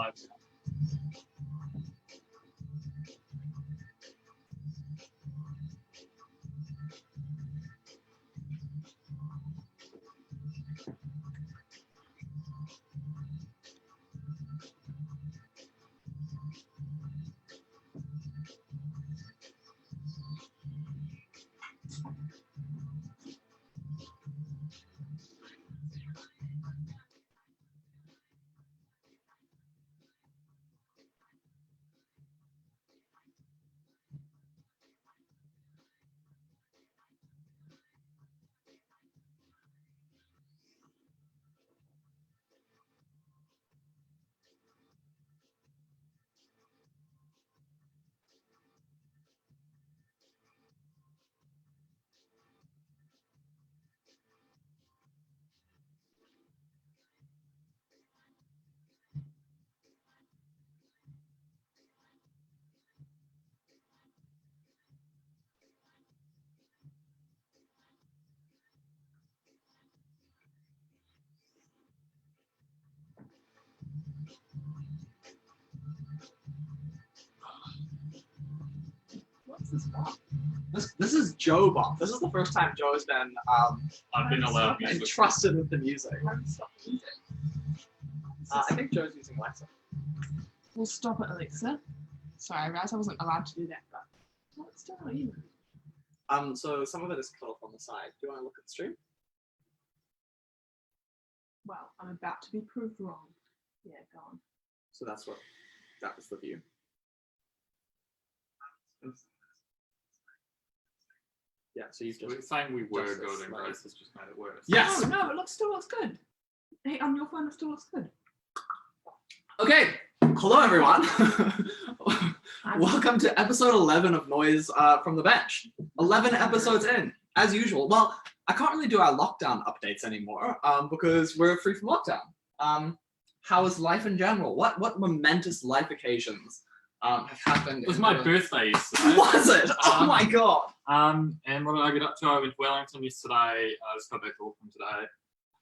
live. What's this Bob? This is Joe Bob. This is the first time Joe has been I've been allowed music. entrusted with the music. Stop the music. I think Joe's using Alexa. We'll stop it, Alexa. Sorry, I realized I wasn't allowed to do that, but what's doing? So some of it is cut off on the side. Do you want to look at the stream? Well, I'm about to be proved wrong. Yeah, go on. So that was the view. Yeah, so you've We're just saying we were just good a and slight- Grace has just made it worse. Yes. No, it still looks good. Hey, on your phone, it still looks good. Okay. Hello, everyone. Welcome to episode 11 of Noise from the Bench. 11 episodes in, as usual. Well, I can't really do our lockdown updates anymore because we're free from lockdown. How is life in general? What momentous life occasions have happened? It was my birthday yesterday. Was it? Oh my god. And what did I get up to? I went to Wellington yesterday. I just got back to Auckland today.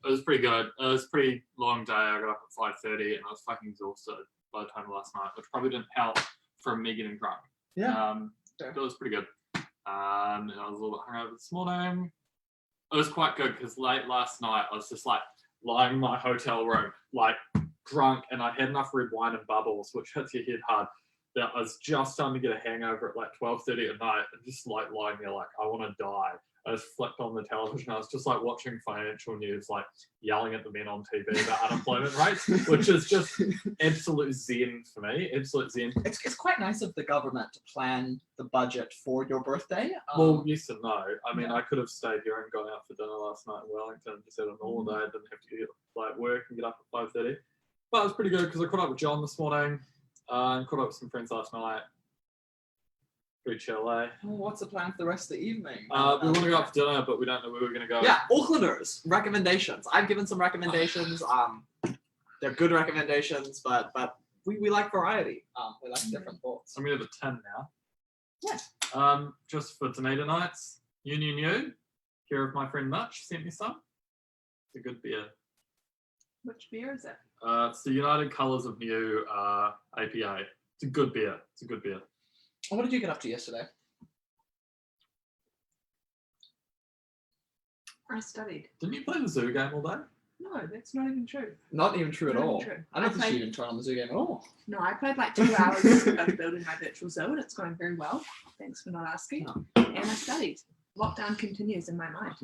It was pretty good. It was a pretty long day. I got up at 5:30 and I was fucking exhausted by the time of last night, which probably didn't help from me getting drunk. Yeah. But it was pretty good. And I was a little bit hungover this morning. It was quite good because late last night I was just like lying in my hotel room, like drunk, and I had enough red wine and bubbles, which hits your head hard, that I was just starting to get a hangover at like 12:30 at night and just like lying there like I want to die. I just flipped on the television. I was just like watching financial news, like yelling at the men on TV about unemployment rates, which is just absolute zen for me. Absolute zen. It's quite nice of the government to plan the budget for your birthday. Well, yes and no. I mean, yeah. I could have stayed here and gone out for dinner last night in Wellington and just had a normal day. I didn't have to get like work and get up at 5:30. But it was pretty good because I caught up with John this morning and caught up with some friends last night. Pretty chill, eh? Well, what's the plan for the rest of the evening? We want to go out for dinner, but we don't know where we're going to go. Yeah, Aucklanders, recommendations. I've given some recommendations. They're good recommendations, but we like variety. We like different thoughts. I'm going to have a tin now. Yeah. Just for tomato nights. You. Care of my friend Mitch sent me some. It's a good beer. Which beer is it? It's the United Colours of New APA. It's a good beer. What did you get up to yesterday? I studied. Didn't you play the zoo game all day? No, that's not even true. Not even true at Not even all. true. I don't I think played- you even turn on the zoo game at all. No, I played like 2 hours of building my virtual zoo and it's going very well. Thanks for not asking. Oh. And I studied. Lockdown continues in my mind.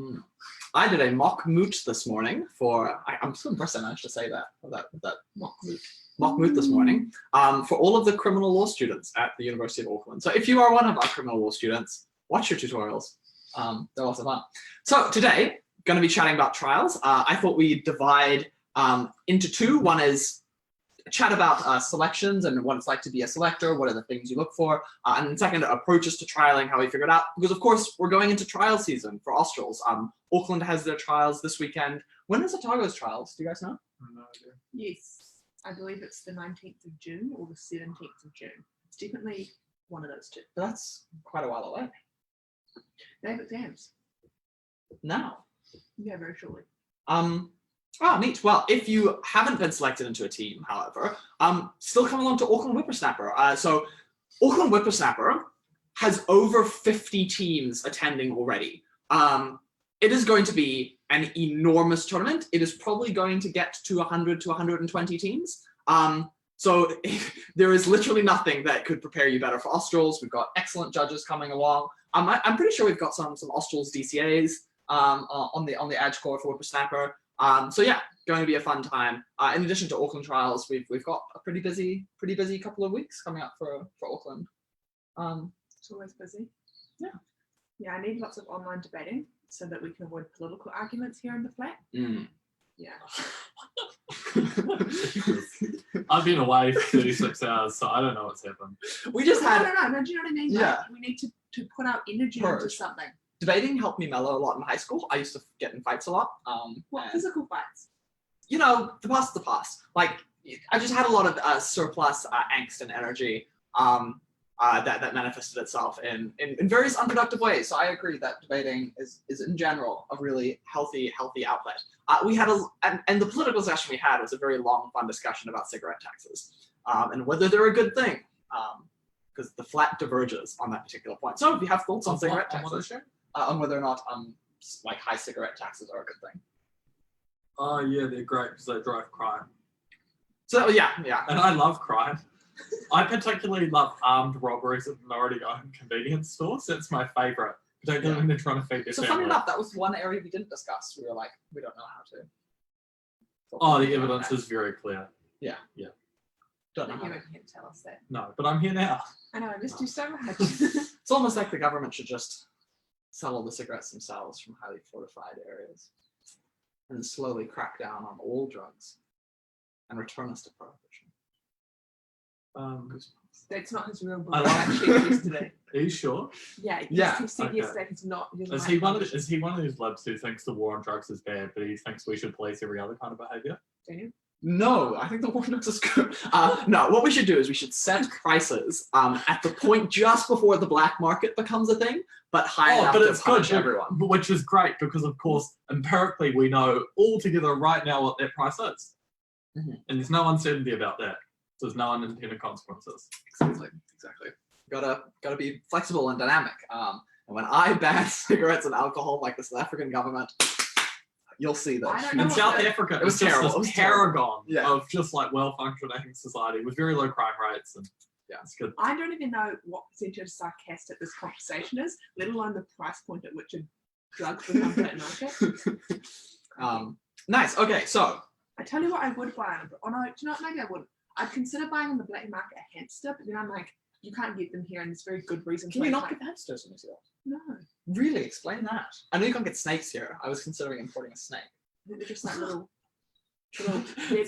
I did a mock moot this morning for. I'm so impressed I managed to say that Mock moot. mock moot this morning for all of the criminal law students at the University of Auckland. So if you are one of our criminal law students, watch your tutorials. They're lots of fun. So today, going to be chatting about trials. I thought we'd divide into two. One is a chat about selections and what it's like to be a selector, what are the things you look for, and then second, approaches to trialing, how we figure it out. Because of course, we're going into trial season for Australs. Auckland has their trials this weekend. When is Otago's trials? Do you guys know? No idea. Yes. I believe it's the 19th of June or the 17th of June. It's definitely one of those two. But that's quite a while away. They have exams. Now. Yeah, very shortly. Oh, neat. Well, if you haven't been selected into a team, however, still come along to Auckland Whippersnapper. So Auckland Whippersnapper has over 50 teams attending already. It is going to be an enormous tournament. It is probably going to get to 100 to 120 teams. So there is literally nothing that could prepare you better for Australs. We've got excellent judges coming along. I'm pretty sure we've got some Australs DCAs on the Edge core for Whippersnapper. So yeah, going to be a fun time. In addition to Auckland trials, we've got a pretty busy couple of weeks coming up for Auckland. It's always busy. Yeah. Yeah, I need lots of online debating so that we can avoid political arguments here in the flat. Yeah. I've been away for 36 hours, so I don't know what's happened. We just had No, do you know what I mean? Yeah. Like, we need to put our energy into Purge. something. debating helped me mellow a lot in high school. I used to get in fights a lot. What and, physical fights? you know, the past is the past. Like, I just had a lot of surplus angst and energy that manifested itself in various unproductive ways. So I agree that debating is in general a really healthy outlet. We had and the political session we had was a very long, fun discussion about cigarette taxes and whether they're a good thing, because the flat diverges on that particular point. So if you have thoughts on cigarette taxes, on whether or not like high cigarette taxes are a good thing. Oh yeah, they're great because they drive crime. So yeah. And I love crime. I particularly love armed robberies at minority-owned convenience stores. That's my favourite, particularly when they're trying to feed their So family. funny enough, that was one area we didn't discuss. We were like, we don't know how to. Oh, the evidence is very clear. Don't know You how to. weren't here to tell us that. No, but I'm here now. I know, I missed you so much. It's almost like the government should just sell all the cigarettes themselves from highly fortified areas and slowly crack down on all drugs and return us to prohibition. That's not his real book. I I like- actually yesterday. Are you sure? Yeah, Yeah, he said okay. yesterday he's not. He doesn't Is like he one prohibition. of those libs who thinks the war on drugs is bad, but he thinks we should police every other kind of behaviour? Daniel? No, I think the war drugs is good. No, what we should do is we should set prices at the point just before the black market becomes a thing, but high enough but to it's punish good, everyone. which is great because, of course, empirically we know all together right now what that price is, Mhm. and there's no uncertainty about that. There's no unintended consequences. Exactly. Gotta be flexible and dynamic. And when I ban cigarettes and alcohol like the South African government, you'll see this. I don't know In what South the- Africa, It was it's just terrible. this It was terrible. paragon Yeah. of just like well-functioning society with very low crime rates, and Yeah. it's good. I don't even know what percentage of sarcastic this conversation is, let alone the price point at which a drug becomes that market. Nice. Okay, so I tell you what I would buy on a, oh no, do you know what, maybe I wouldn't. I'd consider buying on the black market a hamster, but then I'm like, you can't get them here and there's very good reasons can why you you not can't. get hamsters in New Zealand? No, Really? Explain that. I know you can't get snakes here. I was considering importing a snake. I think they're just like little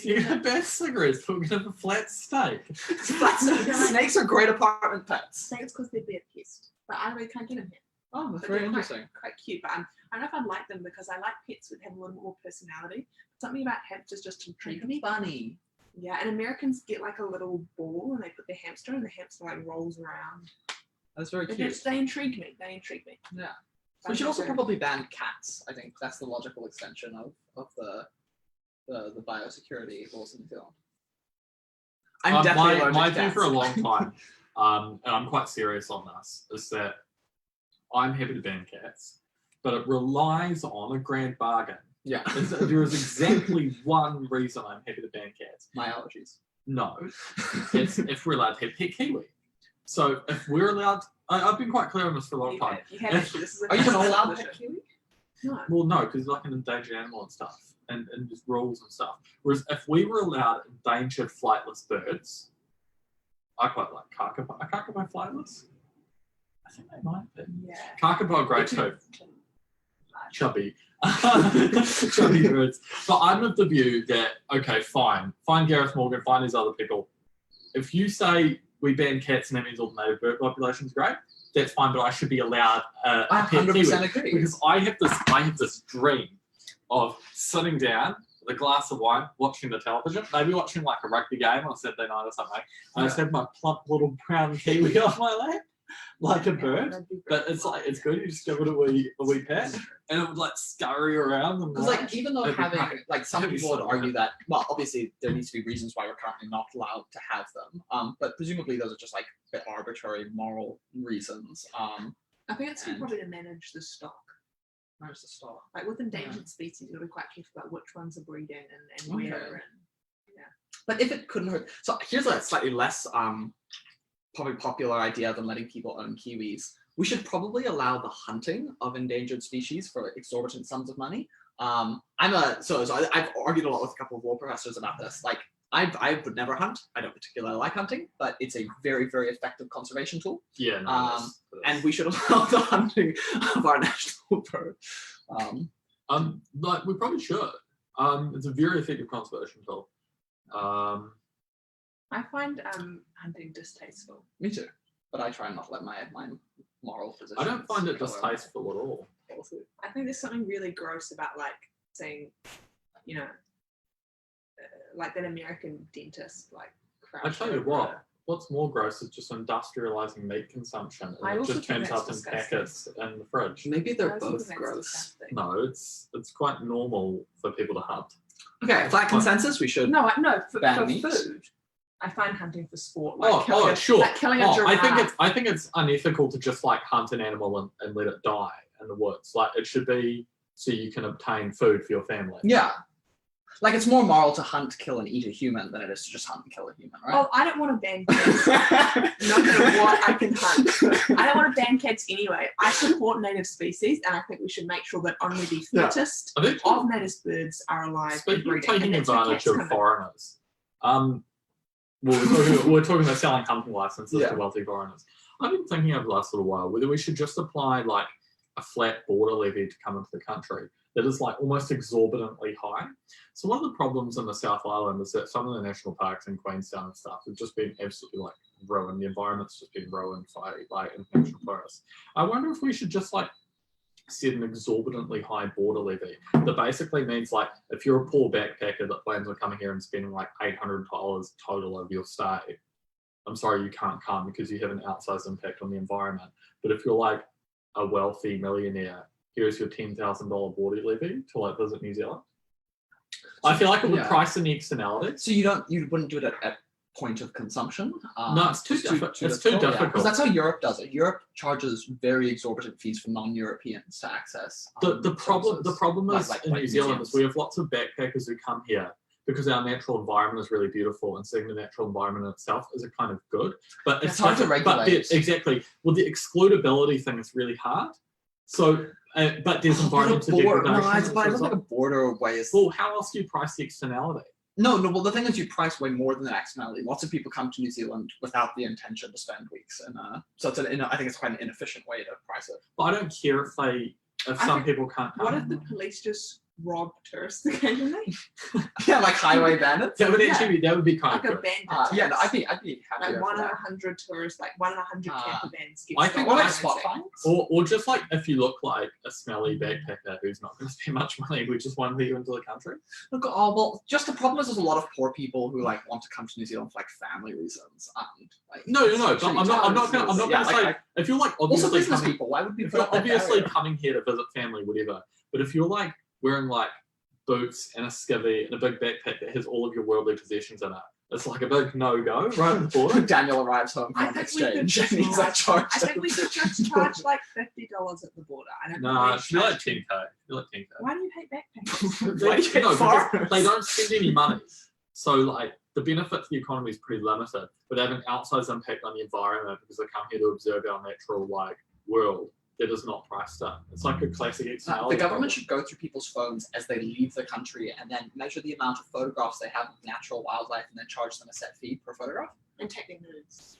You have bad cigarettes, but we're gonna have a flat steak. Snakes are great apartment pets. I think it's because they're bear pest, but I really can't get them here. Oh, that's But very they're interesting. Quite cute, but I don't know if I'd like them because I like pets that have a little more personality. Something about hamsters just intrigue me. Funny. Yeah, and Americans get like a little ball and they put their hamster and the hamster like rolls around. That's very They, cute. just, they intrigue me. They intrigue me. Yeah. But We should I'm also very- probably ban cats. I think that's the logical extension of the biosecurity laws in New Zealand. I'm definitely allergic my to view cats. for a long time, and I'm quite serious on this, is that I'm happy to ban cats, but it relies on a grand bargain. Yeah. There is exactly one reason I'm happy to ban cats. My allergies. No, it's if we're allowed to have pet kiwi. So if we're allowed, I've been quite clear on this for a long time. You have actually. This is a Are you not concept allowed of the pet show. kiwi? No. Well, no, because it's like an endangered animal and stuff, and just rules and stuff. Whereas if we were allowed endangered flightless birds, I quite like kakapo. Are kakapo flightless? I think they might be. Yeah. Kakapo are great They're too. Chubby. Chubby birds. But I'm of the view that, okay, fine Gareth Morgan, fine these other people. If you say we ban cats and that means all the native bird population is great, that's fine, but I should be allowed I a pet kiwi. 100% agree. Because I have this dream of sitting down with a glass of wine, watching the television, maybe watching like a rugby game on a Saturday night or something. I just have my plump little brown kiwi on my lap, like a Yeah, bird. that'd be great. But it's like, it's good. You just give it a wee pet, and it would like scurry around. And Because like even though That'd be having great. like some That'd be people would so argue that well obviously there needs to be reasons why we're currently not allowed to have them but presumably those are just like a bit arbitrary moral reasons I think it's and- probably to manage the stock. where's the start? Like with endangered species, you've got to be quite careful about which ones are breeding and where. Okay. And But if it couldn't hurt, so here's a slightly less probably popular idea than letting people own kiwis. We should probably allow the hunting of endangered species for exorbitant sums of money. I've argued a lot with a couple of law professors about this. Like I would never hunt. I don't particularly like hunting, but it's a very, very effective conservation tool. yeah, no, it is. And we should allow the hunting of our national bird. Like we probably should. It's a very effective conservation tool. I find hunting distasteful. Me too. But I try not to let my moral position. I don't find it distasteful at all. I think there's something really gross about like saying, you know, like that American dentist like. I tell you what, what's more gross is just industrializing meat consumption, I and it also just think turns that's up in disgusting. packets in the fridge. Maybe they're both gross. No, it's quite normal for people to hunt. Okay, flat consensus. We should. No, for Bad meat? food. I find hunting for sport like killing Sure. like killing a giraffe. I think it's unethical to just like hunt an animal and let it die in the woods. Like it should be so you can obtain food for your family. Yeah. Like it's more moral to hunt, kill, and eat a human than it is to just hunt and kill a human, right? Oh, I don't want to ban cats. No matter what, I can hunt. I don't want to ban cats anyway. I support native species, and I think we should make sure that only the Yeah. fittest I think of native birds are alive and speaking of breeding. taking and that's where advantage cats of come in. foreigners, we're talking about selling hunting licenses Yeah. to wealthy foreigners. I've been thinking over the last little while whether we should just apply like a flat border levy to come into the country that is like almost exorbitantly high. So one of the problems in the South Island is that some of the national parks in Queenstown and stuff have just been absolutely like ruined. The environment's just been ruined by like international tourists. I wonder if we should just like set an exorbitantly high border levy that basically means like if you're a poor backpacker that plans on coming here and spending like $800 total of your stay, I'm sorry you can't come because you have an outsized impact on the environment. But if you're like a wealthy millionaire, here's your $10,000 border levy to like visit New Zealand. I feel like it would Yeah. price in the externalities. So you wouldn't do it at point of consumption? No, it's too difficult. It's too Because difficult. that's how Europe does it. Europe charges very exorbitant fees for non-Europeans to access. The problem is like in New Zealand museums. is we have lots of backpackers who come here because our natural environment is really beautiful, and seeing the natural environment itself is a kind of good. But It's hard to regulate. Exactly. Well, the excludability thing is really hard. So, but there's environmental border. degradation. No, as it's a but I don't result. think a border way is. Well, how else do you price the externality? No. Well, the thing is, you price way more than the externality. Lots of people come to New Zealand without the intention to spend weeks, and so it's I think it's quite an inefficient way to price it. But I don't care if I some think- people can't come. What if the police just rob tourists occasionally? Yeah, like highway bandits. that would Yeah. actually be, that would be kind Like of a good. bandit. Yeah, no, I'd tourist. be happy. like 1 in 100 tourists, like 1 in 100 camper vans. Get I think stolen Or like and spot taken. finds. Or just like if you look like a smelly backpacker who's not going to spend much money, we just want you into the country. Look, well, just the problem is there's a lot of poor people who like want to come to New Zealand for like family reasons. And, like, No. But especially I'm not tourists. going Yeah, to say like, if you're like also obviously business coming, people. Why would we if put you're up that obviously barrier? coming here to visit family, whatever. But if you're like wearing like boots and a skivvy and a big backpack that has all of your worldly possessions in it, it's like a big no-go right at the border. Daniel arrives home I from think we could exchange just and he's like charged. I think we could just charge like $50 at the border. I don't Nah, think it's we like should 10k. Like 10k. Why do you hate backpackers? Why do you hate No, because foreigners? they don't spend any money. So like the benefit to the economy is pretty limited, but they have an outsized impact on the environment because they come here to observe our natural like world that is not priced in. It's like a classic The externality. government should go through people's phones as they leave the country and then measure the amount of photographs they have of natural wildlife and then charge them a set fee per photograph. And take their nudes.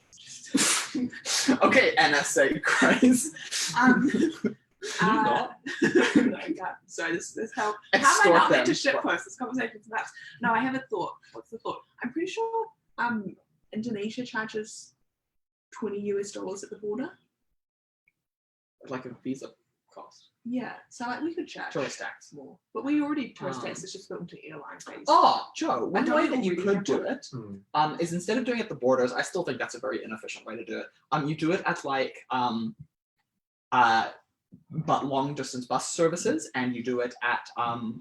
Okay, NSA craze. not? No, I can't. Sorry, this how am I Extort not meant them. to shitpost this conversation's about? No, I have a thought. What's the thought? I'm pretty sure Indonesia charges $20 at the border. Like a visa cost? Yeah, so like we could charge Tourist tax. more, but we already tourist Um, tax is just built into airline fees. Oh, Joe, one don't way we that you already could have do one? it Hmm. is instead of doing it at the borders, I still think that's a very inefficient way to do it. You do it at like but long distance bus services, and you do it at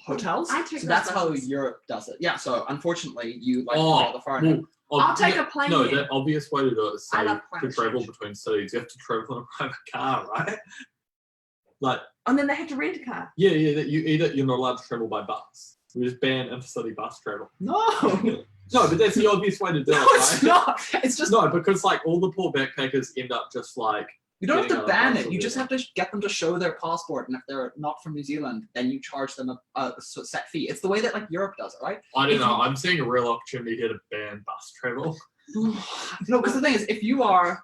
hotels. I take So those that's how buses. Europe does it. Yeah. So unfortunately, you like Oh, go the far end. I'll take a plane No, then. the obvious way to do it is I say love to climate travel change. between cities, you have to travel in a private car, right? Like, And then they have to rent a car. yeah, that you're not allowed to travel by bus. We just ban intercity bus travel. No, No, but that's the obvious way to do no, it, it's right? not. It's just No, because like all the poor backpackers end up just like you don't have getting to on a ban bus it. or You just whatever. have to get them to show their passport, and if they're not from New Zealand, then you charge them a set fee. It's the way that like Europe does it, right? I don't If know. you- I'm seeing a real opportunity here to ban bus travel. No, because the thing is, if you are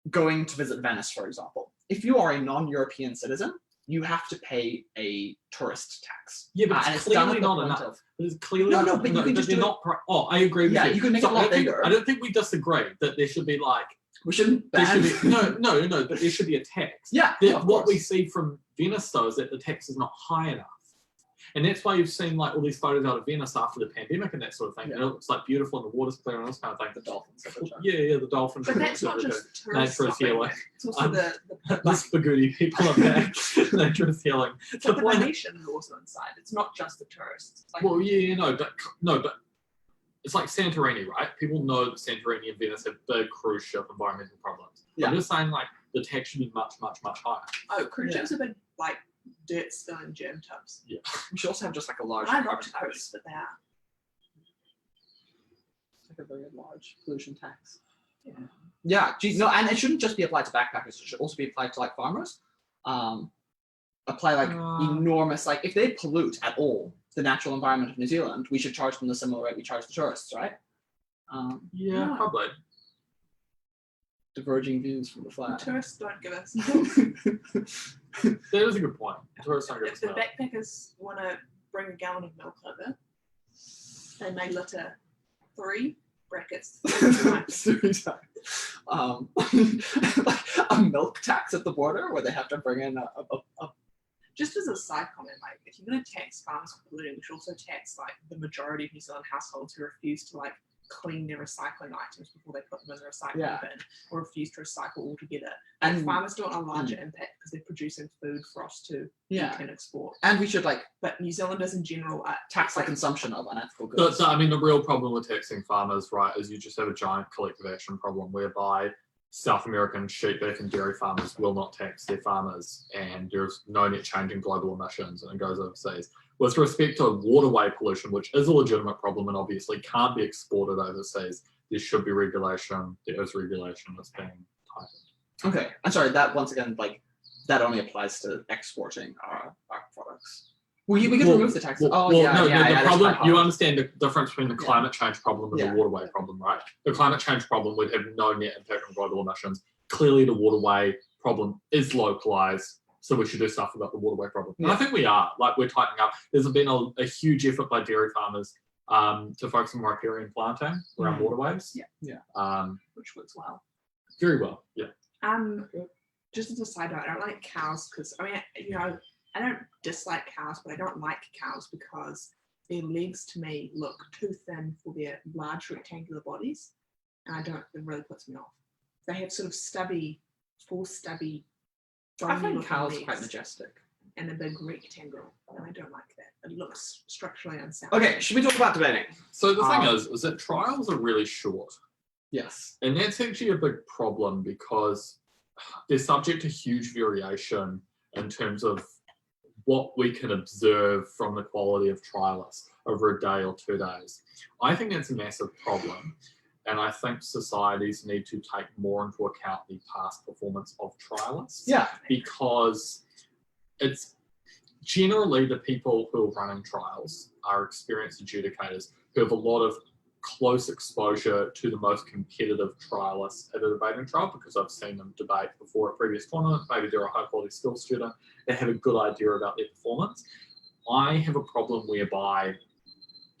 going to visit Venice, for example, if you are a non-European citizen, you have to pay a tourist tax. Yeah, but and it's it's done clearly at the not point enough. of But it's clearly No, but you can just they're do it- not. Oh, I agree with Yeah, you. you can make So it a lot I don't think- bigger. I don't think we disagree that there should be like we shouldn't there ban. should be no, but there should be a tax. Yeah, That of what we course. see from Venice though is that the tax is not high enough. And that's why you've seen like all these photos out of Venice after the pandemic and that sort of thing. And it looks like beautiful and the water's clear and all this kind of thing. The dolphins. Yeah, the dolphins. But that's not just tourists. Nature is stopping healing. it. It's also Um, the The spaghetti people are back. Nature is healing. it's The like the point- Venetian is also inside. It's not just the tourists. It's like, Well, yeah, but it's like Santorini, right? People know that Santorini and Venice have big cruise ship environmental problems. Yeah. I'm just saying, like, the tax should be much, much, much higher. oh, cruise Yeah. ships have been like dirt spilling germ tubs. We should also have just like a large I love carbon tax. tourists, but they are. Like a very large pollution tax. Yeah, geez, no, and it shouldn't just be applied to backpackers. It should also be applied to like farmers. Apply like enormous, like if they pollute at all the natural environment of New Zealand, we should charge them the similar rate we charge the tourists, right? Yeah, No. probably. Diverging views from the The flag. tourists don't give us. That is a good point. Tourists don't give If us the milk. backpackers want to bring a gallon of milk over, they may litter 3 brackets. 3 times. Like a milk tax at the border where they have to bring in a Just as a side comment, like if you're going to tax farmers for polluting, we should also tax like the majority of New Zealand households who refuse to like clean their recycling items before they put them in the recycling Yeah. bin or refuse to recycle altogether. And- And farmers do it on a larger impact because they're producing food for us to yeah. eat and export. And we should like But New Zealanders in general are tax the like, consumption of unethical So, goods. so, I mean, the real problem with taxing farmers, right, is you just have a giant collective action problem whereby South American sheep, beef, and dairy farmers will not tax their farmers, and there's no net change in global emissions, and it goes overseas. With respect to waterway pollution, which is a legitimate problem and obviously can't be exported overseas, there should be regulation. There is regulation that's being tightened. Okay, I'm sorry. That once again, like that only applies to exporting our products. We can Well- remove the tax. Well, oh well, yeah, no, yeah, no, the yeah. problem, That's you quite understand the difference between the Yeah. climate change problem and Yeah. the waterway problem, right? The climate change problem would have no net impact on global emissions. Clearly, the waterway problem is localized, so we should do stuff about the waterway problem. And I Yeah. think we are, like, we're tightening up. There's been a huge effort by dairy farmers to focus on riparian planting around Mm. waterways. Yeah. Um, which works well. very well, yeah. Just as a side note, I don't like cows because I mean, you know, I don't dislike cows, but I don't like cows because their legs to me look too thin for their large rectangular bodies, and I don't. It really puts me off. They have sort of full stubby. I bony find looking cows legs quite majestic. and a big rectangle, and I don't like that. It looks structurally unsound. Okay, should we talk about debating? So the thing Um, is that trials are really short. Yes. And that's actually a big problem because they're subject to huge variation in terms of what we can observe from the quality of trialists over a day or 2 days. I think that's a massive problem. And I think societies need to take more into account the past performance of trialists. Yeah. Because it's generally the people who are running trials are experienced adjudicators who have a lot of close exposure to the most competitive trialists at a debating trial, because I've seen them debate before at previous tournaments. Maybe they're a high quality skill student. They have a good idea about their performance. I have a problem whereby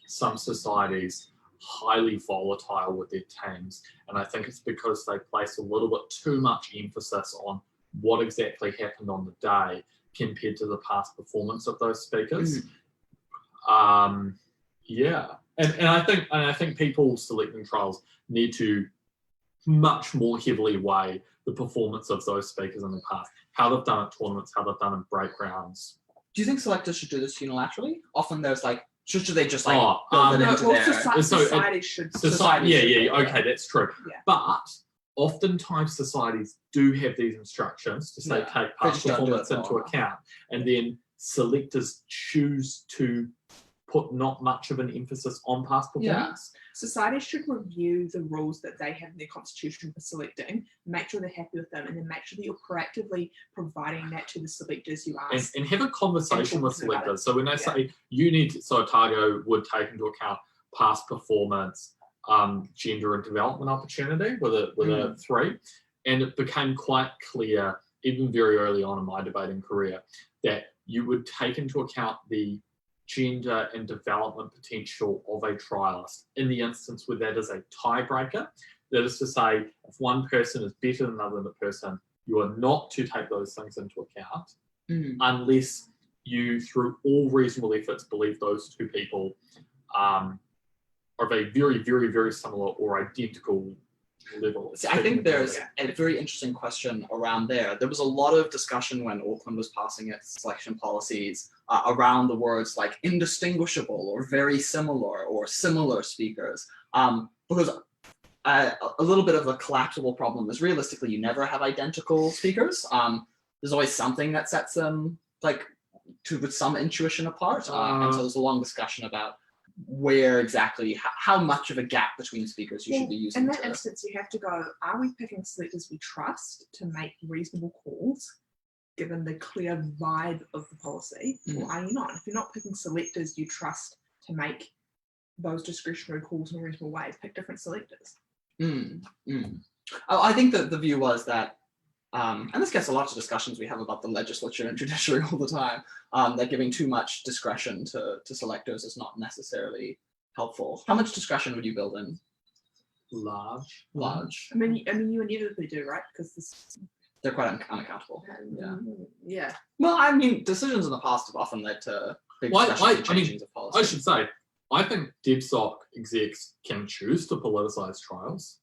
some societies highly volatile with their teams, and I think it's because they place a little bit too much emphasis on what exactly happened on the day compared to the past performance of those speakers. Mm. Yeah, and I think people selecting trials need to much more heavily weigh the performance of those speakers in the past, how they've done at tournaments, how they've done in breakgrounds. Do you think selectors should do this unilaterally? Often there's like, should they just like Oh, build it No, into well, their... society should. Society should do it, Okay, that's true. Yeah. But oftentimes societies do have these instructions to say Yeah, take they past just don't do performance it into well. account, and then selectors choose to put not much of an emphasis on past Yeah. performance. Society should review the rules that they have in their constitution for selecting, make sure they're happy with them, and then make sure that you're proactively providing that to the selectors you ask. And have a conversation with talk about selectors. So when they Yeah. say you need to, so Otago would take into account past performance, gender and development opportunity with a 3. And it became quite clear, even very early on in my debating career, that you would take into account the gender and development potential of a trialist in the instance where that is a tiebreaker. That is to say, if one person is better than another person, you are not to take those things into account unless you, through all reasonable efforts, believe those two people are of a very, very, very similar or identical level. See, I think there's a very interesting question around there. There was a lot of discussion when Auckland was passing its selection policies around the words like indistinguishable or very similar or similar speakers, because a little bit of a collapsible problem is realistically you never have identical speakers. There's always something that sets them like with some intuition apart, and so there's a long discussion about where exactly, how much of a gap between speakers you should be using. In that instance, you have to go, are we picking selectors we trust to make reasonable calls, given the clear vibe of the policy, or are you not? If you're not picking selectors you trust to make those discretionary calls in a reasonable way, pick different selectors. I think that the view was that, and this gets a lot of discussions we have about the legislature and judiciary all the time, that giving too much discretion to selectors is not necessarily helpful. How much discretion would you build in? Large. Large. I mean, you inevitably do, right? Because They're quite unaccountable. Yeah. Well, I mean, decisions in the past have often led to big Well, discussions and I mean, changings of policy. I should say, I think DebSoc execs can choose to politicise trials.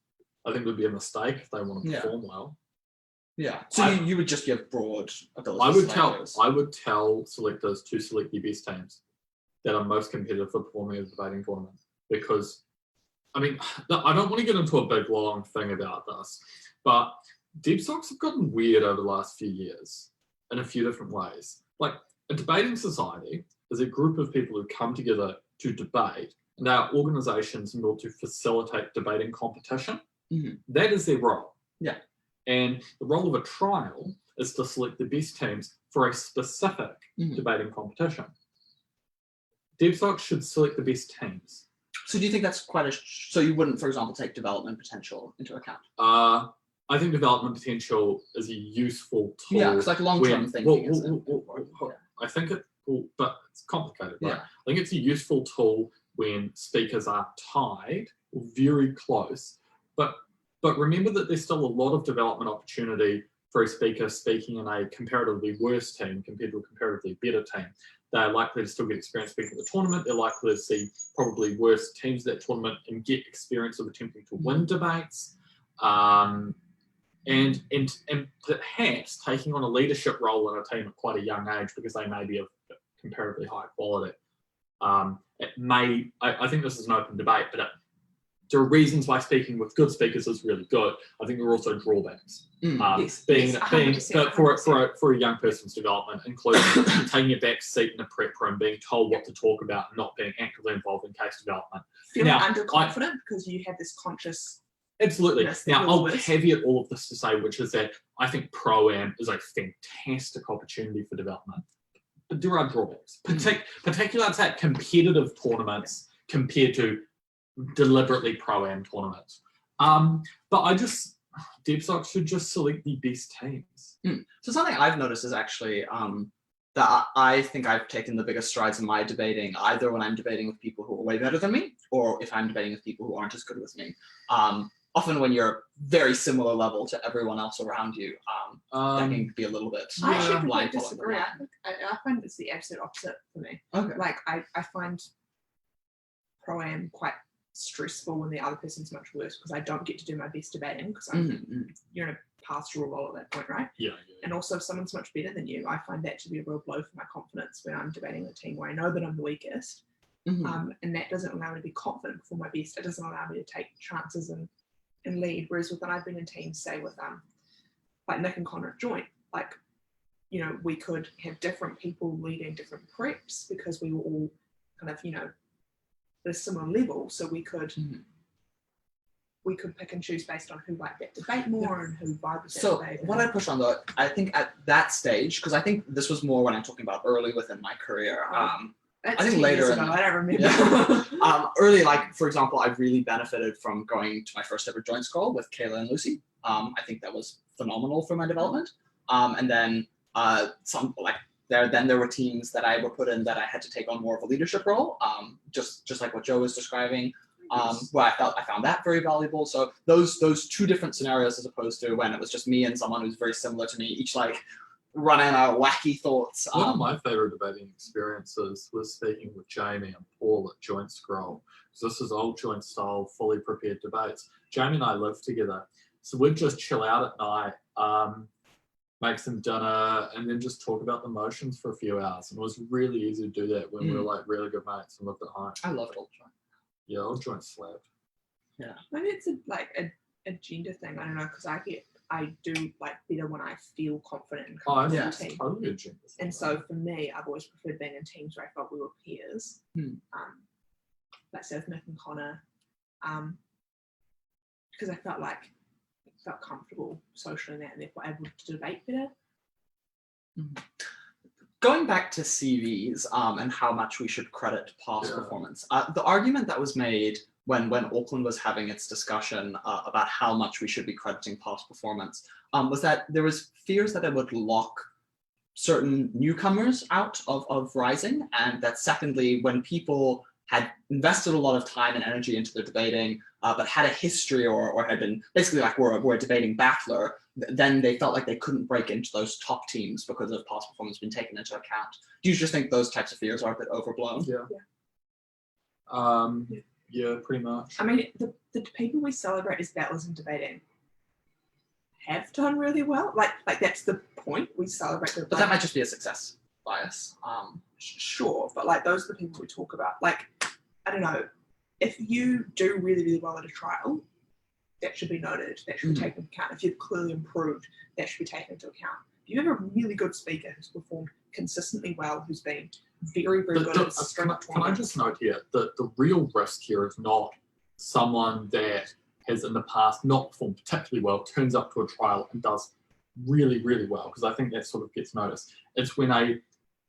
I think it would be a mistake if they want to Yeah. perform well. Yeah. So you would just give broad ability. I would tell selectors to select the best teams that are most competitive for performing at a debating tournament. Because, I mean, I don't want to get into a big long thing about this, but DebSocs have gotten weird over the last few years in a few different ways. Like, a debating society is a group of people who come together to debate, and they are organisations in order to facilitate debating competition. That is their role. Yeah. And the role of a trial is to select the best teams for a specific debating competition. DebSoc should select the best teams. So do you think that's quite so you wouldn't, for example, take development potential into account? I think development potential is a useful tool. Yeah, it's like long-term thinking. I think it will, but it's complicated, right? Yeah. I think it's a useful tool when speakers are tied or very close. But remember that there's still a lot of development opportunity for a speaker speaking in a comparatively worse team compared to a comparatively better team. They're likely to still get experience speaking at the tournament. They're likely to see probably worse teams at that tournament and get experience of attempting to win debates. And perhaps taking on a leadership role in a team at quite a young age because they may be of comparatively high quality. It may, I think this is an open debate, but there are reasons why speaking with good speakers is really good. I think there are also drawbacks. Being 100%. for a young person's development, including taking a back seat in a prep room, being told what to talk about, and not being actively involved in case development. Feeling underconfident because you have this conscious. Absolutely. Yes, Now, there I'll was. caveat all of this to say, which is that I think Pro-Am is a fantastic opportunity for development. But there are drawbacks, particularly at competitive tournaments compared to deliberately Pro-Am tournaments. But DebSoc should just select the best teams. So something I've noticed is actually that I think I've taken the biggest strides in my debating, either when I'm debating with people who are way better than me, or if I'm debating with people who aren't as good as me. often when you're very similar level to everyone else around you, that can be a little bit. I Yeah. actually completely blindfolding them. disagree. I find it's the absolute opposite for me. Okay. Like I find pro-am quite stressful when the other person's much worse because I don't get to do my best debating because you're in a pastoral role at that point, right? Yeah. And also if someone's much better than you, I find that to be a real blow for my confidence when I'm debating a team where I know that I'm the weakest. And that doesn't allow me to be confident before my best. It doesn't allow me to take chances and lead. Whereas when I've been in teams, say with like Nick and Connor at Joint, like, you know, we could have different people leading different preps because we were all kind of, you know, at a similar level. So we could pick and choose based on who liked that debate more and who vibed with that So debate. what I push on though, I think at that stage, because I think this was more when I'm talking about early within my career. That's I think 10 later years in ago, the- I don't remember. Yeah. Early, like for example, I've really benefited from going to my first ever joint scroll with Kayla and Lucy. I think that was phenomenal for my development. And then there were teams that I were put in that I had to take on more of a leadership role. Just like what Joe was describing. Where I found that very valuable. So those two different scenarios as opposed to when it was just me and someone who's very similar to me, each like running out wacky thoughts. One of my favorite debating experiences was speaking with Jamie and Paul at Joint Scroll. So this is old joint style, fully prepared debates. Jamie and I live together. So we'd just chill out at night, make some dinner, and then just talk about the motions for a few hours. And it was really easy to do that when we were like really good mates and lived at home. I love it all. Yeah, old joint slapped. Maybe it's a gender thing. I don't know because I do like better when I feel confident and Oh, I comfortable think in a it's team. totally a gender thing. And so for me, I've always preferred being in teams where I felt we were peers. Like say with Nick and Connor, because I felt comfortable socially in that and therefore able to debate better. Going back to CVs and how much we should credit past Yeah. performance, the argument that was made when Auckland was having its discussion about how much we should be crediting past performance was that there was fears that it would lock certain newcomers out of rising, and that secondly, when people had invested a lot of time and energy into their debating, but had a history or had been basically like were a debating battler, then they felt like they couldn't break into those top teams because of past performance being taken into account. Do you just think those types of fears are a bit overblown? Yeah, pretty much. I mean, the people we celebrate as battlers in debating have done really well. Like that's the point. We celebrate them. But that might just be a success bias. Sure, but like those are the people we talk about. Like, I don't know, if you do really, really well at a trial, that should be noted. That should be taken into account. If you've clearly improved, that should be taken into account. If you have a really good speaker who's performed consistently well, who's been very, very good at string of Can I tournaments. just note here that the real risk here is not someone that has in the past not performed particularly well, turns up to a trial and does really, really well, because I think that sort of gets noticed. It's when a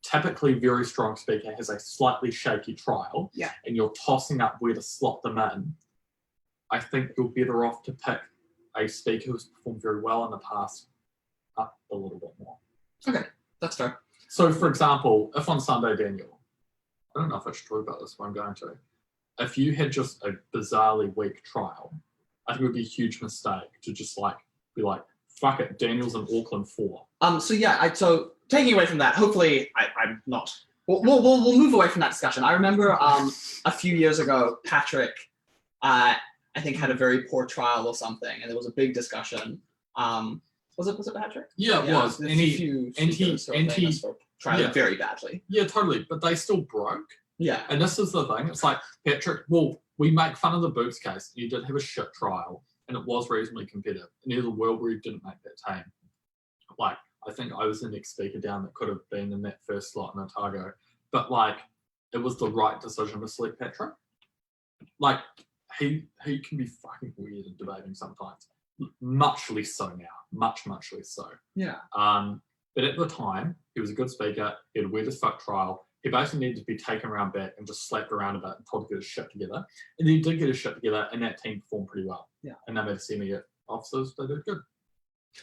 typically very strong speaker has a slightly shaky trial and you're tossing up where to slot them in. I think you're better off to pick a speaker who's performed very well in the past up a little bit more. Okay, that's fair. So, for example, if on Sunday, Daniel, I don't know if I should talk about this, but I'm going to. If you had just a bizarrely weak trial, I think it would be a huge mistake to just be like, fuck it, Daniel's in Auckland 4. So taking away from that, hopefully I'm not. We'll move away from that discussion. I remember a few years ago, Patrick, I think had a very poor trial or something, and there was a big discussion. Was it Patrick? Yeah, it was. And And he he tried very badly. Yeah, totally. But they still broke. Yeah. And this is the thing. It's like, Patrick, well, we make fun of the Boots case. You did have a shit trial, and it was reasonably competitive. And there's a world where you didn't make that team. Like, I think I was the next speaker down that could have been in that first slot in Otago. But, like, it was the right decision to select Patrick. Like, he can be fucking weird in debating sometimes. Much less so now. Much less so. Yeah. But at the time, he was a good speaker. He had a weird as fuck trial. He basically needed to be taken around back and just slapped around a bit and told to get his shit together. And he did get his shit together, and that team performed pretty well. Yeah. And they made semi officers, they did good.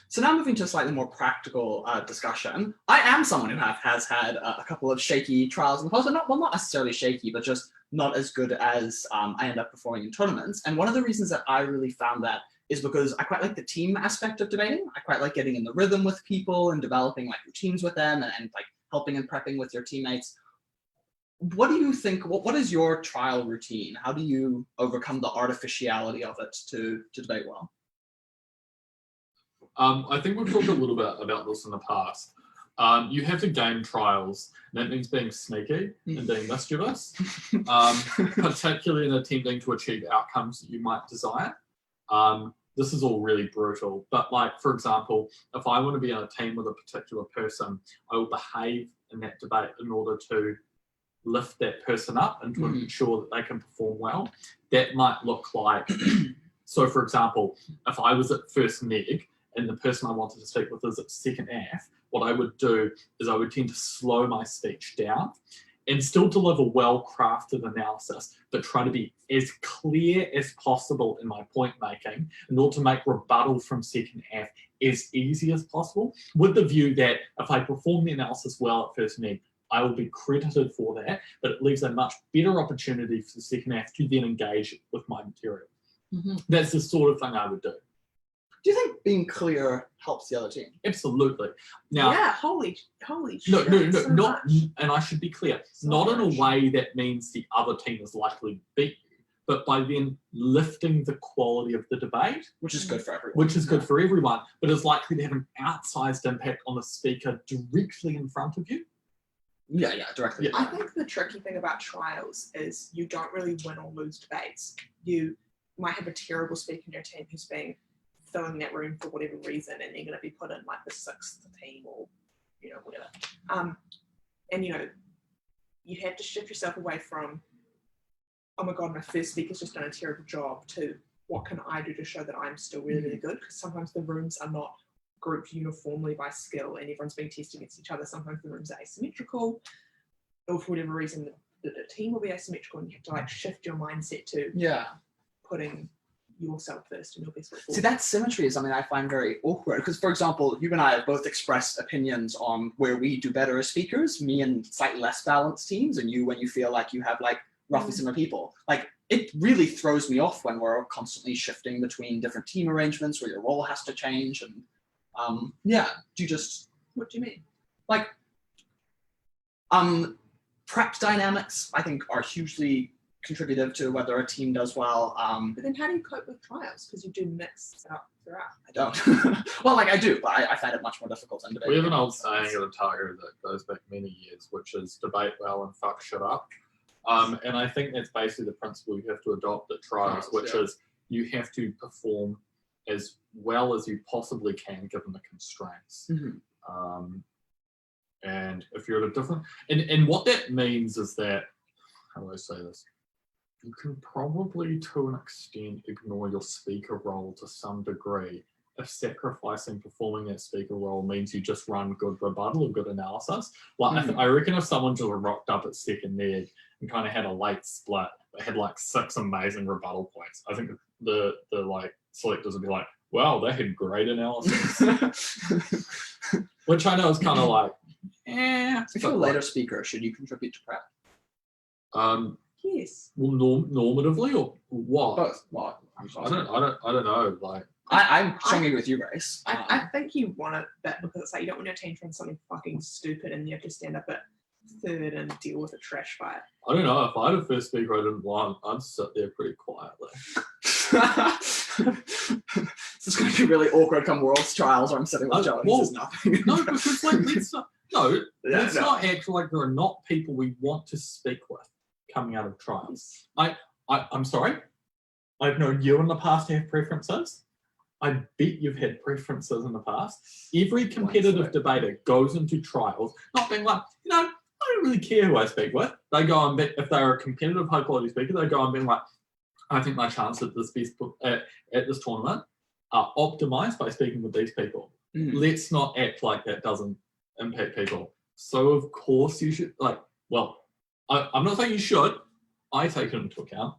So now moving to a slightly more practical discussion. I am someone who has had a couple of shaky trials in the past, but not necessarily shaky, but just not as good as I end up performing in tournaments. And one of the reasons that I really found that is because I quite like the team aspect of debating. I quite like getting in the rhythm with people and developing like routines with them and like helping and prepping with your teammates. What do you think, what is your trial routine? How do you overcome the artificiality of it to debate well? I think we've talked a little bit about this in the past. You have to game trials. That means being sneaky and being mischievous, particularly in attempting to achieve outcomes that you might desire. This is all really brutal, but like, for example, if I want to be on a team with a particular person, I will behave in that debate in order to lift that person up and to ensure that they can perform well. That might look like, so for example, if I was at first neg and the person I wanted to speak with is at second AF, what I would do is I would tend to slow my speech down and still deliver well-crafted analysis, but try to be as clear as possible in my point making in order to make rebuttal from second AF as easy as possible, with the view that if I perform the analysis well at first neg, I will be credited for that, but it leaves a much better opportunity for the second half to then engage with my material. That's the sort of thing I would do. Do you think being clear helps the other team? Absolutely. Now, yeah, holy no, shit. no, so not, much. and I should be clear, So not in a much. way that means the other team is likely to beat you, but by then lifting the quality of the debate, Which is good for everyone. which is good for everyone, but is likely to have an outsized impact on the speaker directly in front of you. Yeah, directly. I think the tricky thing about trials is you don't really win or lose debates. You might have a terrible speaker in your team who's being filling that room for whatever reason, and they're going to be put in like the 6th team or whatever. And you have to shift yourself away from, oh my god, my first speaker's just done a terrible job, to what can I do to show that I'm still really, really good? Because sometimes the rooms are not grouped uniformly by skill and everyone's being tested against each other. Sometimes the rooms are asymmetrical, or for whatever reason the team will be asymmetrical, and you have to like shift your mindset to putting yourself first and your best foot forward. See, that symmetry is something I find very awkward because, for example, you and I have both expressed opinions on where we do better as speakers, me and slightly less balanced teams, and you when you feel like you have like roughly similar people. Like, it really throws me off when we're constantly shifting between different team arrangements where your role has to change. And do you just... What do you mean? Like, prep dynamics, I think, are hugely contributive to whether a team does well. But then how do you cope with trials? Because you do mix it up throughout. I don't. Well, like I do, but I find it much more difficult than debating. We have an old saying at Otago that goes back many years, which is debate well and fuck shit up. And I think that's basically the principle you have to adopt at trials, which is you have to perform as well as you possibly can given the constraints. And if you're at a different... And what that means is that, how do I say this? You can probably, to an extent, ignore your speaker role to some degree if sacrificing performing that speaker role means you just run good rebuttal or good analysis. Like, I reckon if someone just rocked up at second neg and kind of had a late split, but had like 6 amazing rebuttal points, I think the like selectors would be like, wow, they had great analysis. Which I know is kind of like, If you're a later speaker, should you contribute to prep? Yes. Well, normatively or what? Both. Well, I don't know. Like, I'm strongly with you, Grace. I think you want it that because it's like you don't want your team to run something fucking stupid and you have to stand up at third and deal with a trash fire. I don't know. If I had a first speaker I didn't want, I'd sit there pretty quietly. This is going to be really awkward come World's Trials where I'm sitting with Joe and he says nothing. No, because like let's not act like there are not people we want to speak with coming out of trials. I'm sorry. I've known you in the past to have preferences. I bet you've had preferences in the past. Every competitive debater goes into trials not being like, I don't really care who I speak with. They go on, if they're a competitive high quality speaker, they go on being like, I think my chance at this at this tournament are optimized by speaking with these people. Let's not act like that doesn't impact people. So of course you should I'm not saying you should. I take it into account.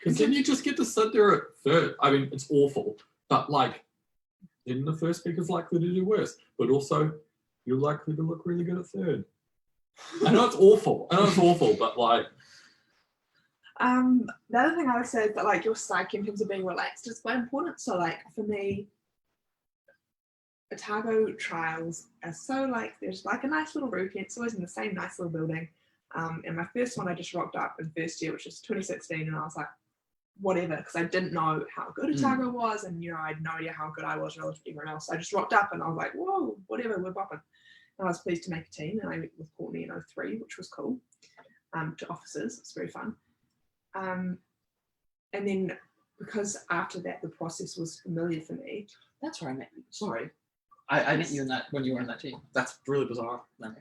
Because then you just get to sit there at third. I mean, it's awful, but like, then the first speaker's likely to do worse. But also, you're likely to look really good at third. I know it's awful. But like, The other thing I would say is that like your psyche in terms of being relaxed is quite important. So like for me, Otago trials are so like there's like a nice little routine. It's always in the same nice little building. And my first one I just rocked up in first year, which was 2016, and I was like, whatever, because I didn't know how good Otago was, and I had no idea how good I was relative to everyone else. So I just rocked up and I was like, whoa, whatever, we're bopping. And I was pleased to make a team, and I went with Courtney in 03, which was cool. To officers, it's very fun. And then because after that the process was familiar for me. That's where I met you. Sorry. I met you in that when you were in that team. That's really bizarre. Yeah.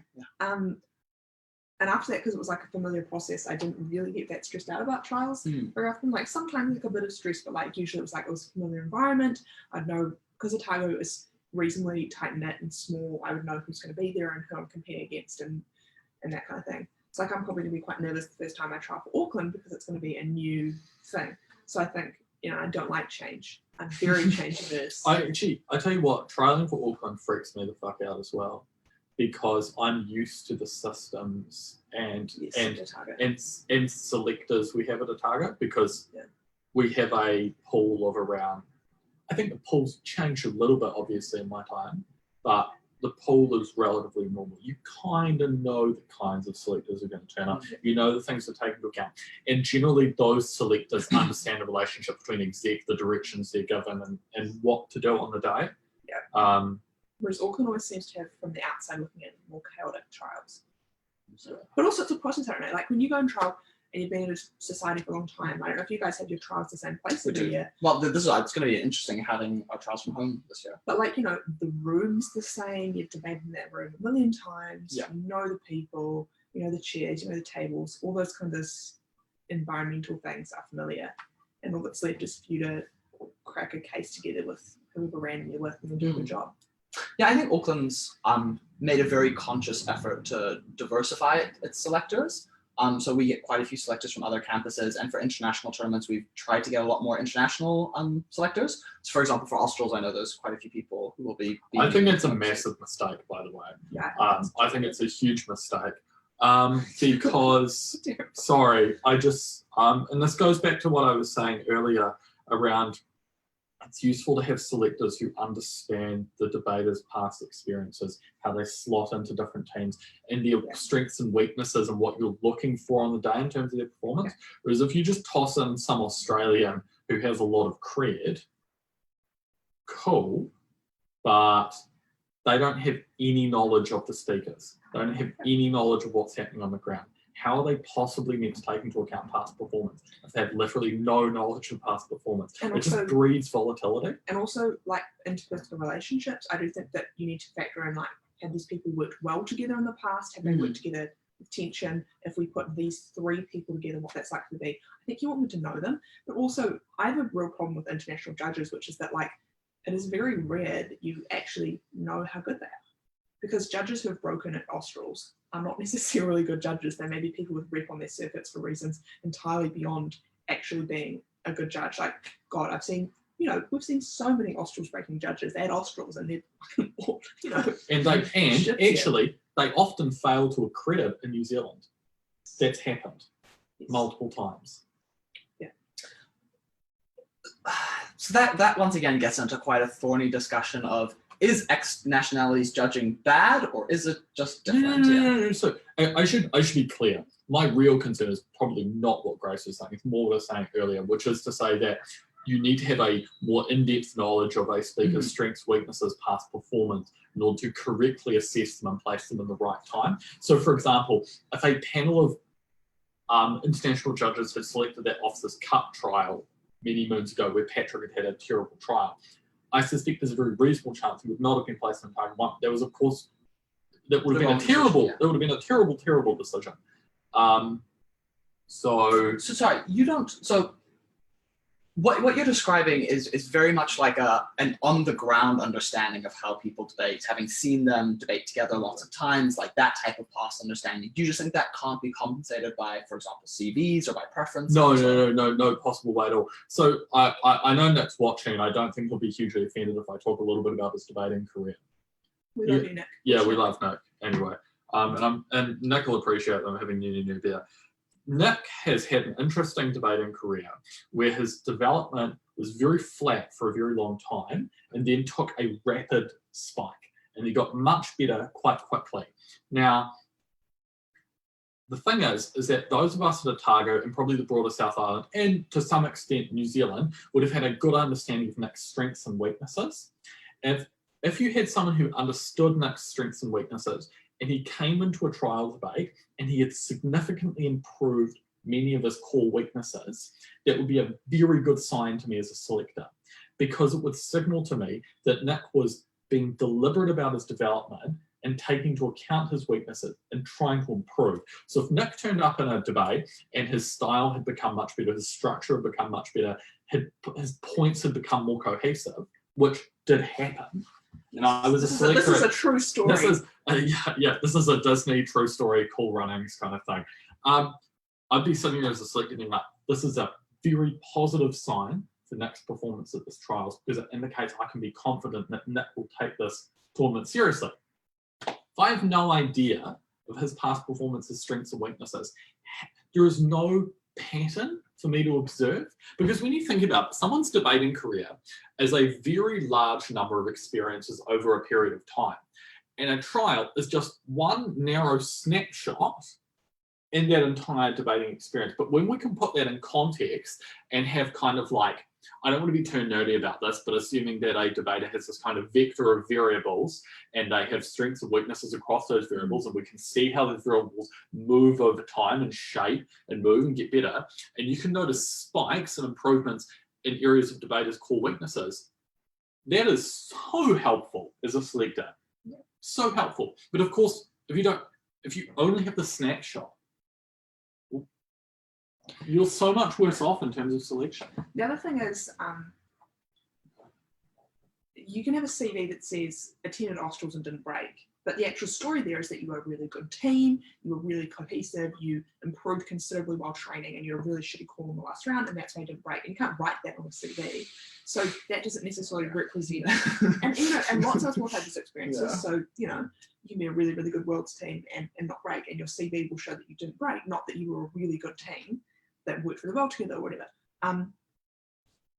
And after that, because it was like a familiar process, I didn't really get that stressed out about trials very often. Like sometimes like a bit of stress, but like usually it was like it was a familiar environment. I'd know because Otago is reasonably tight knit and small, I would know who's going to be there and who I'm competing against and that kind of thing. It's like I'm probably going to be quite nervous the first time I trial for Auckland because it's going to be a new thing. So I think, I don't like change. I'm very change averse. I tell you what, trialing for Auckland freaks me the fuck out as well, because I'm used to the systems and selectors we have at Otago, because we have a pool of around, I think the pool's changed a little bit obviously in my time, but the pool is relatively normal. You kind of know the kinds of selectors are going to turn up. You know the things to take into account. And generally those selectors understand the relationship between exec, the directions they're given, and what to do on the day. Yeah. Whereas Auckland always seems to have, from the outside looking at, more chaotic trials. But also it's a process, I don't know. Like when you go and trial and you've been in a society for a long time, I don't know if you guys have your trials the same place every year. Well, it's going to be interesting having our trials from home this year. But like, the room's the same. You've debated in that room a million times. Yeah. You know the people, the chairs, the tables, all those kind of environmental things are familiar. And all that's left is for you to crack a case together with whoever random you're with and do a good job. Yeah, I think Auckland's made a very conscious effort to diversify its selectors. So we get quite a few selectors from other campuses, and for international tournaments, we've tried to get a lot more international selectors. So, for example, for Australs, I know there's quite a few people who will be. I think it's a massive mistake, by the way. Yeah. I think it's a huge mistake because, sorry, I just and this goes back to what I was saying earlier around. It's useful to have selectors who understand the debaters' past experiences, how they slot into different teams, and their strengths and weaknesses and what you're looking for on the day in terms of their performance. Whereas if you just toss in some Australian who has a lot of cred, cool, but they don't have any knowledge of the speakers. They don't have any knowledge of what's happening on the ground. How are they possibly meant to take into account past performance if they have literally no knowledge of past performance? And it just breeds volatility. And also, like interpersonal relationships, I do think that you need to factor in, like, have these people worked well together in the past? Have they worked together with tension? If we put these three people together, what that's likely to be. I think you want them to know them. But also, I have a real problem with international judges, which is that, like, it is very rare that you actually know how good they are. Because judges who have broken at Australs are not necessarily good judges. They may be people with rep on their circuits for reasons entirely beyond actually being a good judge. Like, God, I've seen, we've seen so many Australs breaking judges. They had Australs and they're fucking, And actually, they often fail to accredit in New Zealand. That's happened multiple times. Yeah. So that once again gets into quite a thorny discussion of, is X nationalities judging bad, or is it just different? No. So I should be clear. My real concern is probably not what Grace was saying. It's more what I was saying earlier, which is to say that you need to have a more in-depth knowledge of a speaker's strengths, weaknesses, past performance in order to correctly assess them and place them in the right time. So, for example, if a panel of international judges had selected that Officers' Cup trial many moons ago where Patrick had a terrible trial, I suspect there's a very reasonable chance he would not have been placed in time one. There was, of course, that would have been a terrible, that would have been a terrible, terrible decision. So sorry, you don't. So what you're describing is very much like an on the ground understanding of how people debate, having seen them debate together lots of times, like that type of past understanding. Do you just think that can't be compensated by, for example, CVs or by preference? No possible way at all. So I know Nick's watching, and I don't think he'll be hugely offended if I talk a little bit about his debating career. We love you, Nick. Yeah, we love Nick anyway. And Nick will appreciate them having new there. Nick has had an interesting debating career where his development was very flat for a very long time and then took a rapid spike, and he got much better quite quickly. Now, the thing is that those of us at Otago and probably the broader South Island and to some extent New Zealand would have had a good understanding of Nick's strengths and weaknesses. If you had someone who understood Nick's strengths and weaknesses and he came into a trial debate and he had significantly improved many of his core weaknesses, that would be a very good sign to me as a selector, because it would signal to me that Nick was being deliberate about his development and taking into account his weaknesses and trying to improve. So if Nick turned up in a debate and his style had become much better, his structure had become much better, his points had become more cohesive, which did happen. And I was a selector. This is a true story. This is this is a Disney true story, Cool Runnings kind of thing. I'd be sitting there as a selector being like, this is a very positive sign for Nick's performance at this trials, because it indicates I can be confident that Nick will take this tournament seriously. If I have no idea of his past performance, his strengths and weaknesses, there is no pattern for me to observe. Because when you think about it, someone's debating career is a very large number of experiences over a period of time. And a trial is just one narrow snapshot in that entire debating experience. But when we can put that in context and have kind of like, I don't want to be too nerdy about this, but assuming that a debater has this kind of vector of variables and they have strengths and weaknesses across those variables, and we can see how the variables move over time and shape and move and get better, and you can notice spikes and improvements in areas of debaters' core weaknesses, that is so helpful as a selector. Yeah. So helpful. But of course, if you only have the snapshot, you're so much worse off in terms of selection. The other thing is, you can have a CV that says attended Australs and didn't break, but the actual story there is that you were a really good team, you were really cohesive, you improved considerably while training, and you're a really shitty call in the last round, and that's why you didn't break. And you can't write that on a CV. So that doesn't necessarily represent and lots of us will have this experiences. Yeah. So, you can be a really, really good world's team and not break, and your CV will show that you didn't break, not that you were a really good team that worked for the world together or whatever.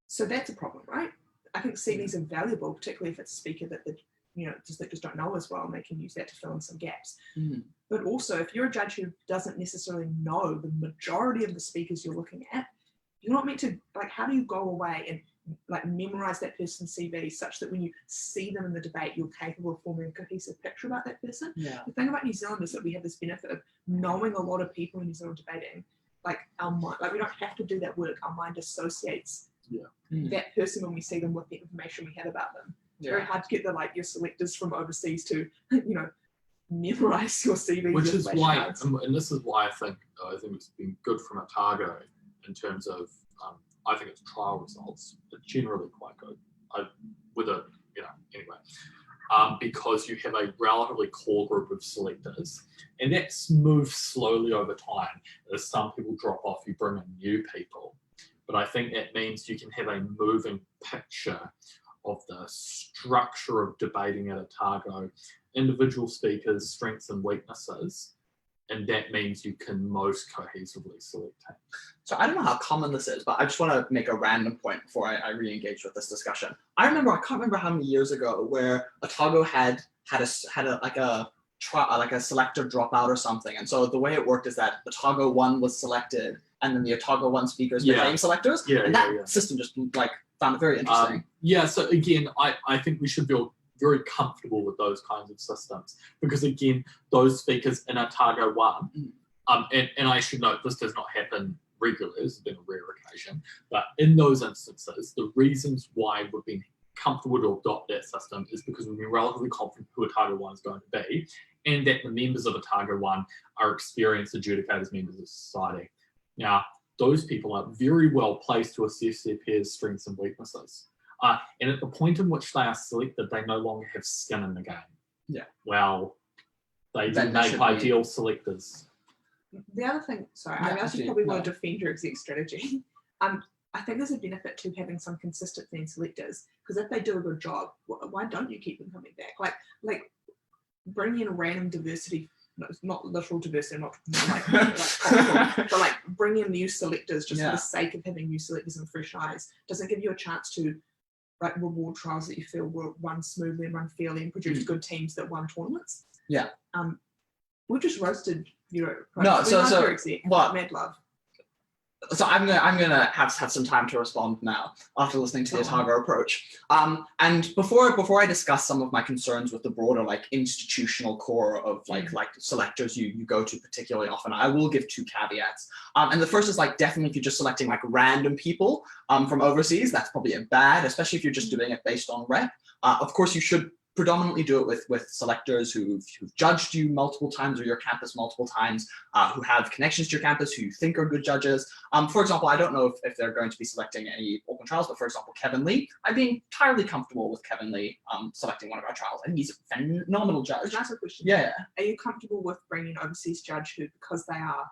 So that's a problem, right? I think CVs are valuable, particularly if it's a speaker that the just don't know as well, and they can use that to fill in some gaps. But also, if you're a judge who doesn't necessarily know the majority of the speakers you're looking at, you're not meant to, like, how do you go away and like memorize that person's CV such that when you see them in the debate, you're capable of forming a cohesive picture about that person? Yeah. The thing about New Zealand is that we have this benefit of knowing a lot of people in New Zealand debating. Like our mind, like we don't have to do that work. Our mind associates that person when we see them with the information we have about them. It's very hard to get your selectors from overseas to, memorize your CV. Which is why, and this is why I think it's been good from Otago in terms of, I think its trial results are generally quite good. Because you have a relatively core group of selectors, and that's moved slowly over time. As some people drop off, you bring in new people. But I think that means you can have a moving picture of the structure of debating at Otago, individual speakers' strengths and weaknesses, and that means you can most cohesively select teams. So I don't know how common this is, but I just want to make a random point before I re-engage with this discussion. I can't remember how many years ago where Otago had a selector drop out or something, and so the way it worked is that Otago 1 was selected, and then the Otago 1 speakers became selectors, and that system just found it very interesting. So again, I think we should feel very comfortable with those kinds of systems, because again, those speakers in Otago 1, and I should note this does not happen regularly, this has been a rare occasion, but in those instances, the reasons why we've been comfortable to adopt that system is because we've been relatively confident who Otago 1 is going to be, and that the members of Otago 1 are experienced adjudicators, members of society. Now, those people are very well placed to assess their peers' strengths and weaknesses. And at the point in which they are selected, they no longer have skin in the game. Yeah. Well, they Then make should ideal selectors. The other thing, I actually probably want to defend your exec strategy. I think there's a benefit to having some consistent theme selectors, because if they do a good job, why don't you keep them coming back? Like bring in a random diversity no, it's not literal diversity, not like cultural, but like bring in new selectors just for Yeah. the sake of having new selectors and fresh eyes doesn't give you a chance to like reward trials that you feel were run smoothly and run fairly and produce good teams that won tournaments. Yeah. We've just roasted Euro. No, We so- love so your exec, what- Mad love. So I'm gonna have some time to respond now after listening to the Go on. Otago approach. And before I discuss some of my concerns with the broader like institutional core of like selectors you go to particularly often, I will give 2 caveats. And the first is like definitely if you're just selecting like random people from overseas, that's probably a bad, especially if you're just doing it based on rep. Of course, you should predominantly do it with selectors who've judged you multiple times or your campus multiple times, who have connections to your campus, who you think are good judges. For example, I don't know if they're going to be selecting any Auckland trials, but for example, Kevin Lee, I'd be entirely comfortable with Kevin Lee selecting one of our trials. I think he's a phenomenal judge. Can I ask a question? Yeah. Are you comfortable with bringing an overseas judge who, because they are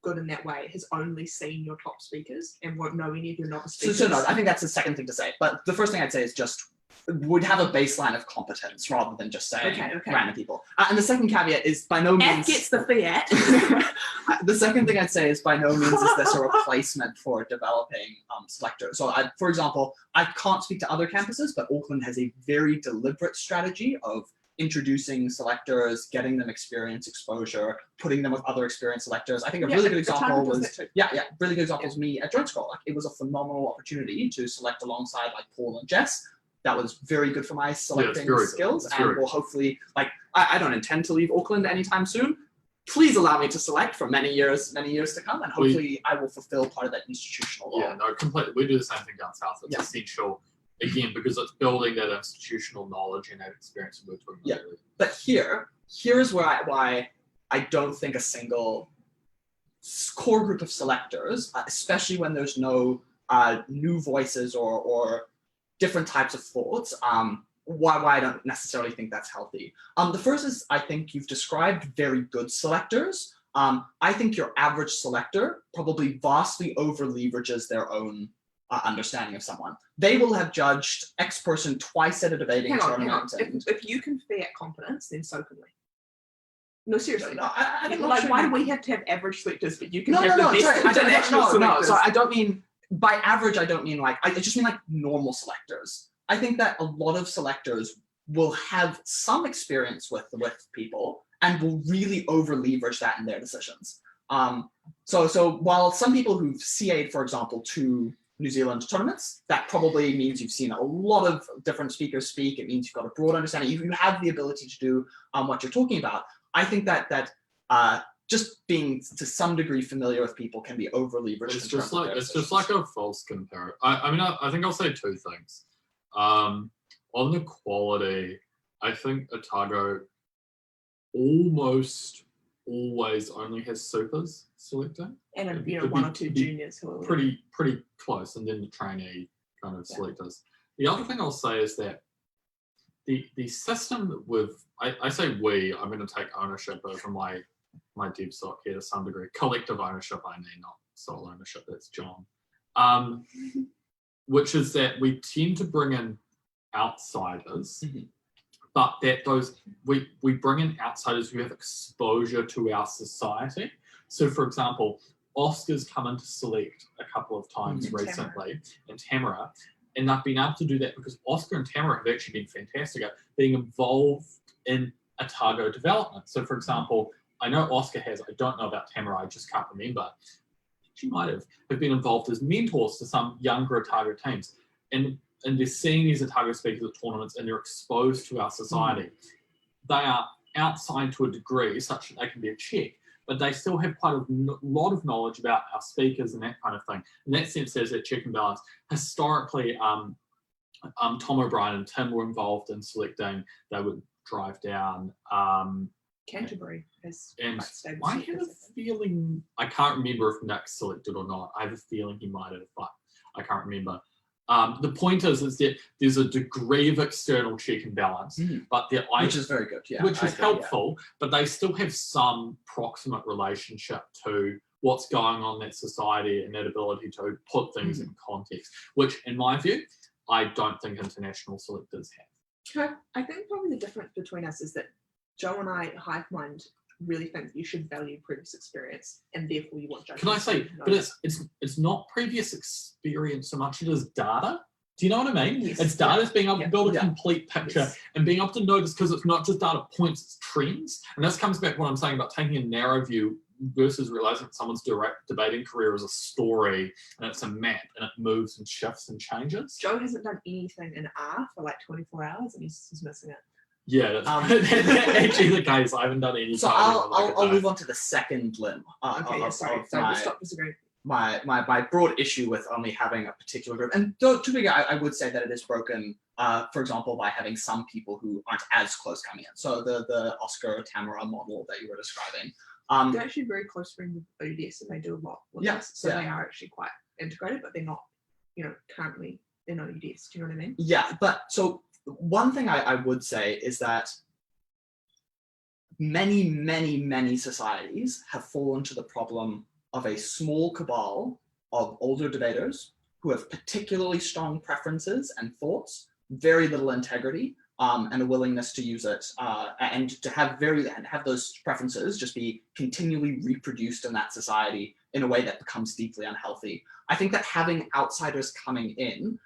good in that way, has only seen your top speakers and won't know any of your novice So speakers? no, I think that's the second thing to say. But the first thing I'd say is just would have a baseline of competence rather than just saying Okay. random people. And the second caveat is by no F means gets the fiat. the second thing I'd say is by no means is this a replacement for developing selectors. So for example, I can't speak to other campuses, but Auckland has a very deliberate strategy of introducing selectors, getting them experience exposure, putting them with other experienced selectors. I think a really good example was really good example was me at Joint School. Like it was a phenomenal opportunity to select alongside like Paul and Jess. That was very good for my selecting skills, and will hopefully like I don't intend to leave Auckland anytime soon. Please allow me to select for many years to come, and hopefully I will fulfill part of that institutional role. Yeah, no, completely. We do the same thing down south. It's essential, again, because it's building that institutional knowledge and that experience we're talking about. Yeah. But here's why I don't think a single core group of selectors, especially when there's no new voices or different types of thoughts, why I don't necessarily think that's healthy. The first is I think you've described very good selectors. I think your average selector probably vastly over leverages their own understanding of someone. They will have judged X person twice at a debating Hang on. tournament. And If you can fiat competence, then so can we. No, seriously. no, I'm not Like, sure why you- do we have to have average selectors, but you can No, have no, the no, best international no. selectors? So I don't mean by average. I don't mean like I just mean like normal selectors. I think that a lot of selectors will have some experience with people and will really over leverage that in their decisions. So while some people who've CA'd, for example, to New Zealand tournaments, that probably means you've seen a lot of different speakers speak. It means you've got a broad understanding. You have the ability to do what you're talking about. I think that just being to some degree familiar with people can be over leveraged. It's just like a false compare. I mean, I think I'll say 2 things. On the quality, I think Otago almost always only has supers selecting. And It'd 1 or be- 2 it'd be juniors who are Pretty close, and then the trainee kind of selectors. The other thing I'll say is that the system with I say we, I'm going to take ownership over my DevSoc here to some degree. Collective ownership, I mean, not sole ownership. That's John. Which is that we tend to bring in outsiders, but that we bring in outsiders who have exposure to our society. So, for example, Oscar's come in to select a couple of times And recently, and Tamara, and they've been able to do that because Oscar and Tamara have actually been fantastic at being involved in Otago development. So, for example, I know Oscar has, I don't know about Tamara, I just can't remember. She might have been involved as mentors to some younger Otago teams. And they're seeing these Otago speakers at tournaments and they're exposed to our society. They are outside to a degree such that they can be a check, but they still have quite a lot of knowledge about our speakers and that kind of thing. In that sense, there's that check and balance. Historically, Tom O'Brien and Tim were involved in selecting. They would drive down. Canterbury has And quite stable I have selectors, a feeling, I can't remember if Nick selected or not. I have a feeling he might have, but I can't remember. The point is that there's a degree of external check and balance, but which is very good, yeah. which I is agree, helpful, but they still have some proximate relationship to what's going on in that society and that ability to put things in context, which in my view, I don't think international selectors have. Okay. I think probably the difference between us is that Joe and I hive mind really think that you should value previous experience, and therefore you want judges. Can I say, to know but that. it's not previous experience so much as data. Do you know what I mean? Yes, It's data, it's being able yeah, to build a yeah. complete picture Yes. and being able to notice, because it's not just data points, it's trends. And this comes back to what I'm saying about taking a narrow view versus realizing that someone's direct debating career is a story and it's a map and it moves and shifts and changes. Joe hasn't done anything in R for like 24 hours, and he's missing it. Yeah, that's Um, actually the case. I haven't done any. So coding in like a I'll day. move on to the second limb Okay, yeah, of sorry. So my, just stop disagreeing. my broad issue with only having a particular group. And to be I would say that it is broken, for example, by having some people who aren't as close coming in. So the Oscar Tamara model that you were describing. They're actually very close friends with ODS, and they do a lot with Yeah, us. So yeah. they are actually quite integrated, but they're not, currently they're not ODS. Do you know what I mean? Yeah, but so one thing I would say is that many societies have fallen to the problem of a small cabal of older debaters who have particularly strong preferences and thoughts, very little integrity, and a willingness to use it, and to have those preferences just be continually reproduced in that society in a way that becomes deeply unhealthy. I think that having outsiders coming in,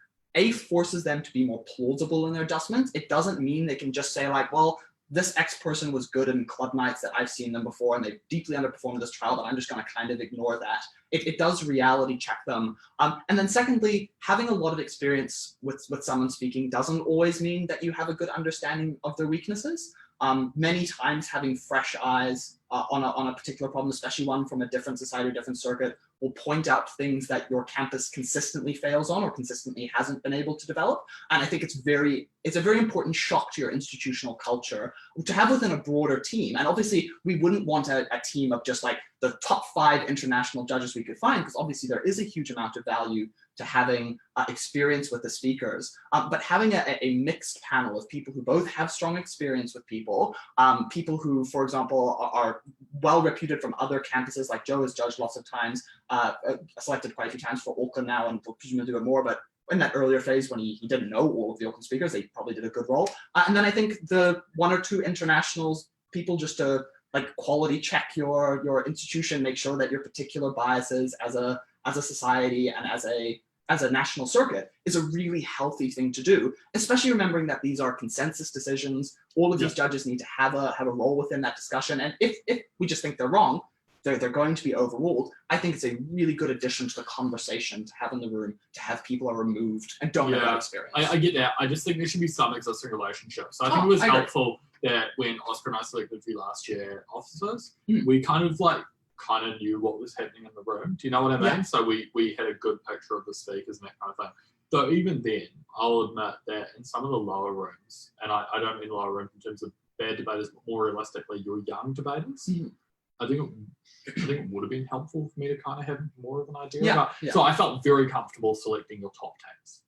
forces them to be more plausible in their adjustments. It doesn't mean they can just say like, well, this X person was good in club nights that I've seen them before and they've deeply underperformed this trial, but I'm just going to kind of ignore that. It does reality check them. And then secondly, having a lot of experience with someone speaking doesn't always mean that you have a good understanding of their weaknesses. Many times having fresh eyes on a particular problem, especially one from a different society or different circuit, will point out things that your campus consistently fails on or consistently hasn't been able to develop. And I think it's a very important shock to your institutional culture to have within a broader team. And obviously we wouldn't want a team of just like the top 5 international judges we could find, because obviously there is a huge amount of value to having experience with the speakers, but having a mixed panel of people who both have strong experience with people, people who, for example, are well reputed from other campuses, like Joe has judged lots of times, selected quite a few times for Auckland now, and will presumably do it more, but in that earlier phase when he didn't know all of the Auckland speakers, they probably did a good role. And then I think the 1 or 2 internationals, people just to like quality check your institution, make sure that your particular biases as a society and as a national circuit is a really healthy thing to do, especially remembering that these are consensus decisions. All of these judges need to have a role within that discussion. And if we just think they're wrong, they're going to be overruled. I think it's a really good addition to the conversation to have in the room, to have people are removed and don't have that experience. I get that. I just think there should be some existing relationships. So I think it was helpful that when Oscar and I selected the last year officers, we kind of knew what was happening in the room. Do you know what I mean? Yeah. So we had a good picture of the speakers and that kind of thing. Though even then, I'll admit that in some of the lower rooms, and I don't mean lower rooms in terms of bad debaters, but more realistically, your young debaters, I think it would have been helpful for me to kind of have more of an idea about. So I felt very comfortable selecting your top teams.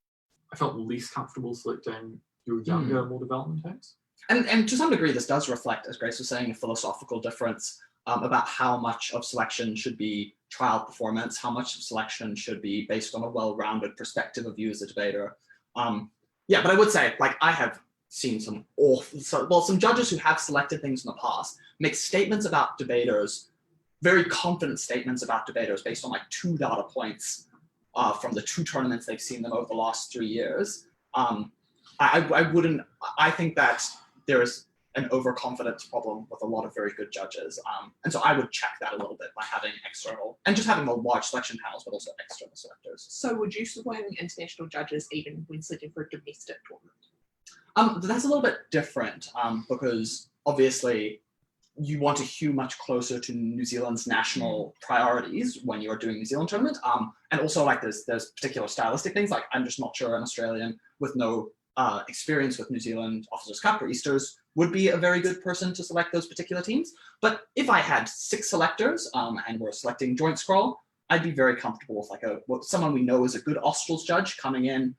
I felt less comfortable selecting your younger, more development teams. And to some degree, this does reflect, as Grace was saying, a philosophical difference about how much of selection should be trial performance, how much of selection should be based on a well-rounded perspective of you as a debater. But I would say, I have seen some judges who have selected things in the past make statements about debaters, very confident statements about debaters based on 2 data points from the 2 tournaments they've seen them over the last 3 years. I think that there's an overconfidence problem with a lot of very good judges. And so I would check that a little bit by having external, and just having the large selection panels, but also external selectors. So would you swing international judges even when selecting for a domestic tournament? That's a little bit different because obviously you want to hew much closer to New Zealand's national priorities when you are doing New Zealand tournament. And also there's particular stylistic things, I'm just not sure an Australian with no experience with New Zealand Officers' Cup or Easters would be a very good person to select those particular teams. But if I had 6 selectors and we're selecting joint scroll, I'd be very comfortable with someone we know is a good Australs judge coming in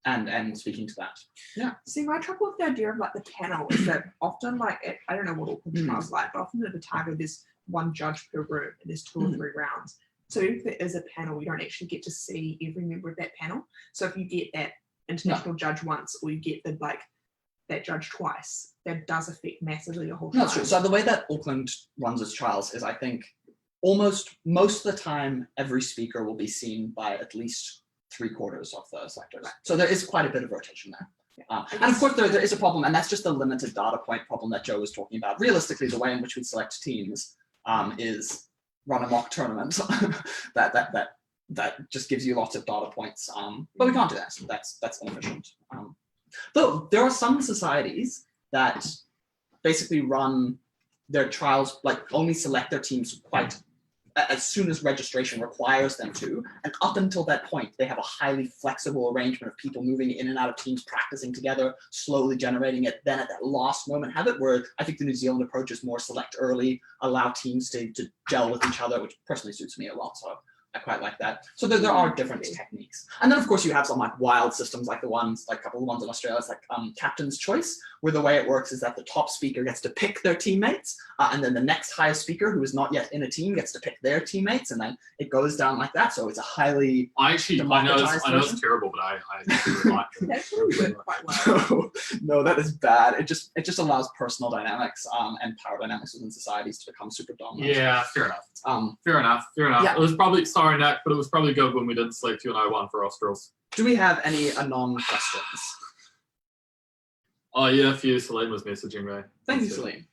and speaking to that. Yeah. See, my trouble with the idea of the panel is that often I don't know what Auckland trials like, but often at the Otago there's 1 judge per room and there's 2 or 3 rounds. So if there is a panel, you don't actually get to see every member of that panel. So if you get that international judge once, or you get the that judge twice, that does affect massively your whole No, trial. that's true. So the way that Auckland runs its trials is, I think, almost most of the time, every speaker will be seen by at least 3/4 of the selectors. So there is quite a bit of rotation there. And of course, there is a problem, and that's just the limited data point problem that Joe was talking about. Realistically, the way in which we select teams is run a mock tournament that just gives you lots of data points. But we can't do that. So that's inefficient. Though there are some societies that basically run their trials, like only select their teams quite as soon as registration requires them to, and up until that point, they have a highly flexible arrangement of people moving in and out of teams, practicing together, slowly generating it. Then at that last moment, have it where I think the New Zealand approach is more select early, allow teams to gel with each other, which personally suits me a lot. So I quite like that. So there are different techniques. And then of course you have some like wild systems like the ones, like a couple of ones in Australia, it's like Captain's Choice, where the way it works is that the top speaker gets to pick their teammates, and then the next highest speaker who is not yet in a team gets to pick their teammates, and then it goes down like that. So it's a highly I know it's version. terrible, but I really like it. That's really worked quite well. No, that is bad. It just allows personal dynamics and power dynamics within societies to become super dominant. Yeah, fair enough. Fair enough. Yeah. It was probably, sorry, Nick, but it was probably good when we didn't select you and I won for Australs. Do we have any anon questions? Oh yeah, a few. Salim was messaging me. Thank you, Celine.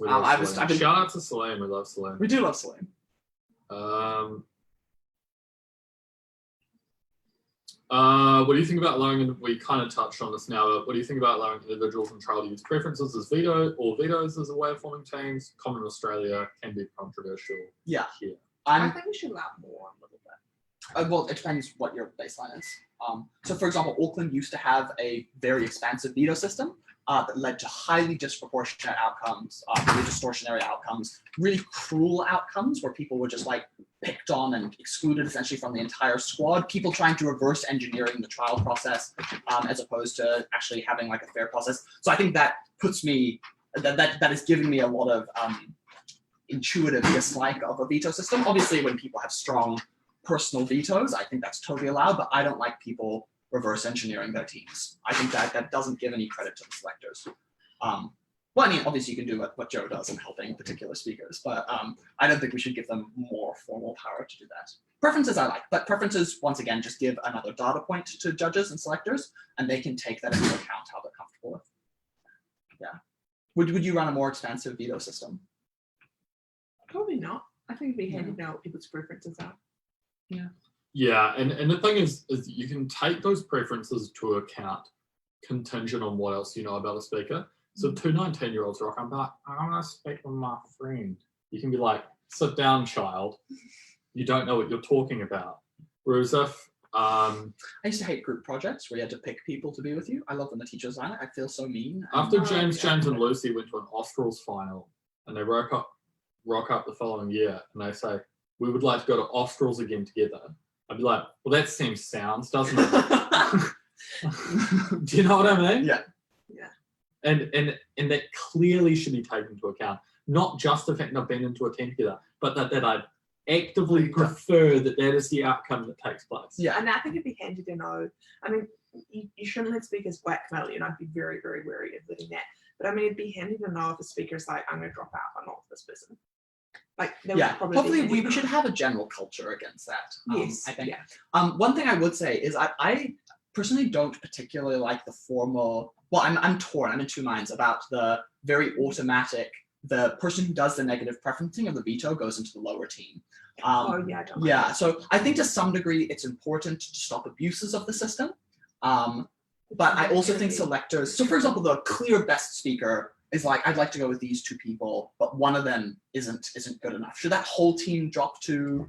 We love I've Salim. been- Shout out to Salim. We love Salim. We do love Celine. What do you think about allowing, we kind of touched on this now, but what do you think about allowing individuals in trial to use preferences as vetoes as a way of forming teams? Common in Australia, can be controversial. Yeah. Here. I think we should allow more a little bit. Well, it depends what your baseline is. So, for example, Auckland used to have a very expansive veto system that led to highly disproportionate outcomes, really distortionary outcomes, really cruel outcomes where people were just like picked on and excluded essentially from the entire squad. People trying to reverse engineering the trial process as opposed to actually having like a fair process. So I think that puts me, that has given me a lot of intuitive dislike of a veto system. Obviously, when people have strong personal vetoes, I think that's totally allowed, but I don't like people reverse engineering their teams. I think that doesn't give any credit to the selectors. Well, I mean, obviously you can do what Joe does in helping particular speakers, but I don't think we should give them more formal power to do that. Preferences I like, but preferences, once again, just give another data point to judges and selectors, and they can take that into account how they're comfortable with. Yeah. Would you run a more expansive veto system? Probably not. I think it'd be handy to know what people's preferences are. Yeah, and the thing is you can take those preferences to account contingent on what else you know about a speaker. So two 19-year-olds rock, I'm like, I want to speak with my friend. You can be like, sit down, child. You don't know what you're talking about. Whereas if I used to hate group projects where you had to pick people to be with you. I love when the teachers line it. I feel so mean. after Oh, James yeah. and Lucy went to an Australs final and they rock up the following year and they say, we would like to go to Australs again together. I'd be like, well, that seems sounds, doesn't it? Do you know what I mean? Yeah. Yeah. And that clearly should be taken into account. Not just the fact that I've been into a team together, but that I'd actively prefer that is the outcome that takes place. Yeah. And I think it'd be handy to know. I mean, you shouldn't let speakers blackmail you, and I'd be very, very wary of doing that. But I mean, it'd be handy to know if a speaker's like, I'm going to drop out, I'm not with this person. Like, that Yeah, would probably hopefully be handy we to should know. have a general culture against that. Yes, I think. yeah. One thing I would say is I personally don't particularly like the formal. Well, I'm torn. I'm in two minds about the very automatic. The person who does the negative preferencing of the veto goes into the lower team. Oh yeah, I don't. Like Yeah, that. so I think to some degree it's important to stop abuses of the system. But I also think selectors. So, for example, the clear best speaker is like, I'd like to go with these two people, but one of them isn't good enough. Should that whole team drop to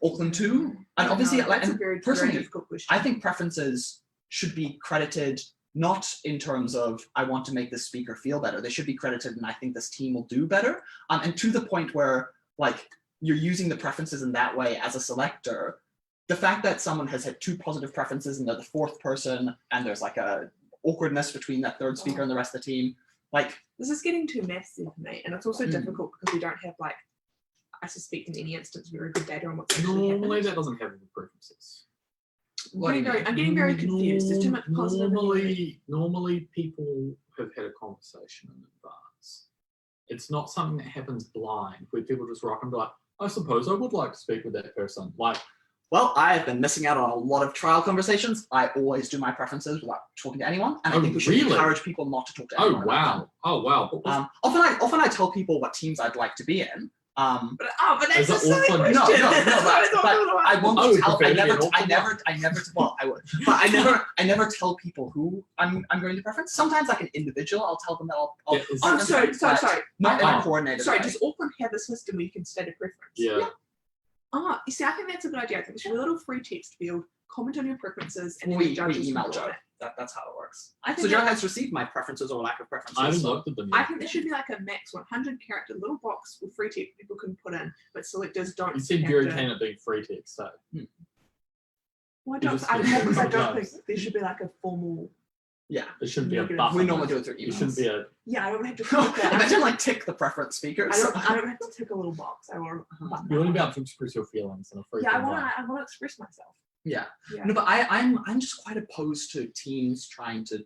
Auckland too? And obviously, No, that's and a very, personally, very difficult question. I think preferences should be credited not in terms of I want to make this speaker feel better. They should be credited, and I think this team will do better. And to the point where like you're using the preferences in that way as a selector, the fact that someone has had two positive preferences and they're the fourth person, and there's like a awkwardness between that third speaker and the rest of the team, like This is getting too messy for me, and it's also Mm. difficult because we don't have like, I suspect in any instance, very good data on what's actually Normally happening. that doesn't have any preferences. What do you mean? I'm getting very confused. There's too much positive. Normally people have had a conversation in advance. It's not something that happens blind, where people just rock and be like, I suppose I would like to speak with that person. Like, Well, I've been missing out on a lot of trial conversations. I always do my preferences without talking to anyone, and I Oh, think we should really? encourage people not to talk to oh anyone. about them. wow, oh wow. But was- Often I tell people what teams I'd like to be in. But that's Is a it silly awkward? question. No, That's but what I thought about. I won't I would tell. prefer I to be an never. I awkward never. I never. Well, I would, but I never tell people who I'm going to preference. Sometimes, like an individual, I'll tell them that I'll Yeah, is- Oh, sorry. not in a Oh. coordinated Sorry, way. does Auckland have a system where you can state a preference? yeah. Ah, you see, I think that's a good idea. I think there should be a little free text field, comment on your preferences, and then we the judges email can vote on Joe. it. That's how it works. I So think Joe that- has received my preferences or lack of preferences. I haven't so- looked at them I yet. think there should be like a max 100 character little box with free text people can put in, but selectors don't. You seem have very to- keen at being free text, so Well, I You don't, just I, get because I it don't sometimes. think there should be like a formal. Yeah, it shouldn't be a Negative. buffer. we normally do it through It emails. shouldn't be a. Yeah, I don't have to. Tick that. Imagine like tick the preference speakers. I don't have to tick a little box. I want. You want to be able to express your feelings in a free. Yeah, I form want way. to. I want to express myself. Yeah. Yeah. No, but I'm just quite opposed to teams trying to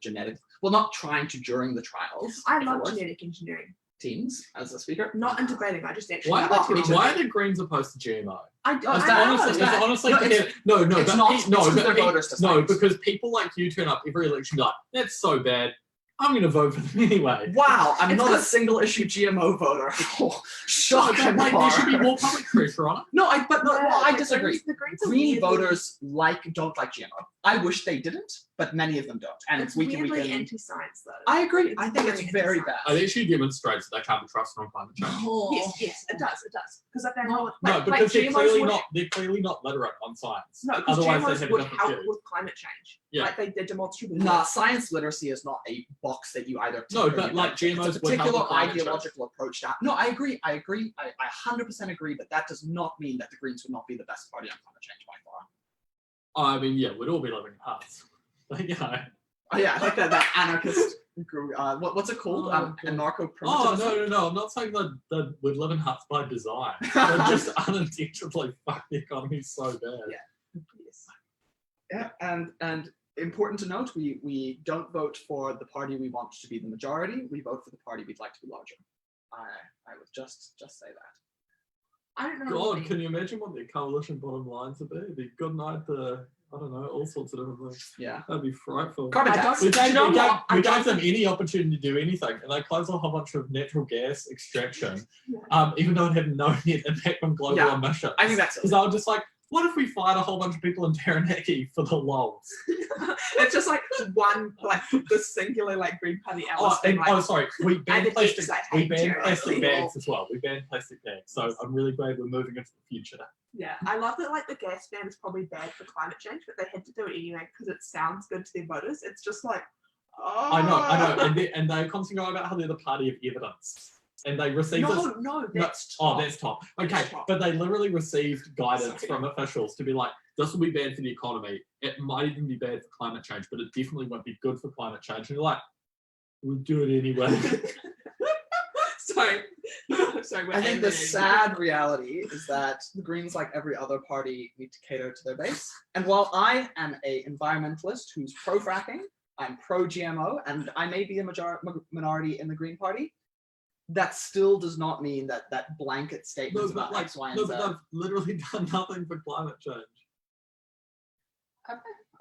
not trying to during the trials. I if it love works. genetic engineering. Teams as a speaker. Not in debating. I just actually. Why, like me too. why are the Greens opposed to GMO? I Is I that know, honestly- Honestly, is but- that- honestly, no, no, it's but not- pe- it's no, 'cause but their pe- voters decide. no, because people like you turn up every election like, that's so bad. I'm going to vote for them anyway. Wow, I'm It's not a because- single issue GMO voter. Oh, No, shock but, and like, there should be horror. more public pressure on it. No, I Yeah, disagree. The Greens are Green weirdly- voters don't like GMO. I wish they didn't, but many of them don't. And It's we weirdly can. anti-science though. I agree. it's I think it's very very bad. It actually demonstrates that they can't be trusted on climate change. Yes, it does. It does. Because I found out, No, like, because GMOs they're clearly not literate on science. No, because Otherwise, GMOs they'd have a would different help view. with climate change. Yeah. Like they're demonstrably. Nah, work. science literacy is not a box that you either. No, tick or but you like don't tick. GMOs it's a would help particular with climate change. ideological approach. No, I agree. I 100% agree, but that does not mean that the Greens would not be the best party on climate change by far. I mean, yeah, we'd all be living in huts. Like, you know. Oh yeah, I like that anarchist group. What's it called? Oh, God. Anarcho-primitivism. No. I'm not saying that we'd live in huts by design. They just unintentionally fuck the economy so bad. Yeah. Yes. Yeah, and important to note, we don't vote for the party we want to be the majority. We vote for the party we'd like to be larger. I would just say that. I don't know. God, can you imagine what the coalition bottom lines would be? It'd be good night to, I don't know, all sorts of different things. Yeah. That'd be frightful. Carbon I tax. don't- We gave, you know we gave, what? I we don't gave them any opportunity to do anything, and they closed a whole bunch of natural gas extraction, even though it had no net impact on global Yeah, emissions. I think that's Because I was just like, what if we fired a whole bunch of people in Taranaki for the lols? It's just like one, like the singular, like Green Party Oh, Alice thing. and, Like, sorry, we banned an plastic. ex I We hate banned Taranaki. plastic bags as well. We banned plastic bags, so I'm really glad we're moving into the future. yeah, I love that. Like the gas ban is probably bad for climate change, but they had to do it anyway because it sounds good to their voters. It's just like, oh, I know, and they constantly go about how they're the party of evidence, and they receive this. No, that's Oh, top. that's top. Okay, That's top. but they literally received guidance Sorry. from officials to be like, this will be bad for the economy. It might even be bad for climate change, but it definitely won't be good for climate change. And you're like, we'll do it anyway. Sorry, sorry. We're I think the alienating. sad reality is that the Greens, like every other party, need to cater to their base. And while I am a environmentalist who's pro-fracking, I'm pro-GMO, and I may be a minority in the Green Party, that still does not mean that blanket no, statements but about like, X, Y, and no, Z. but they've literally done nothing for climate change.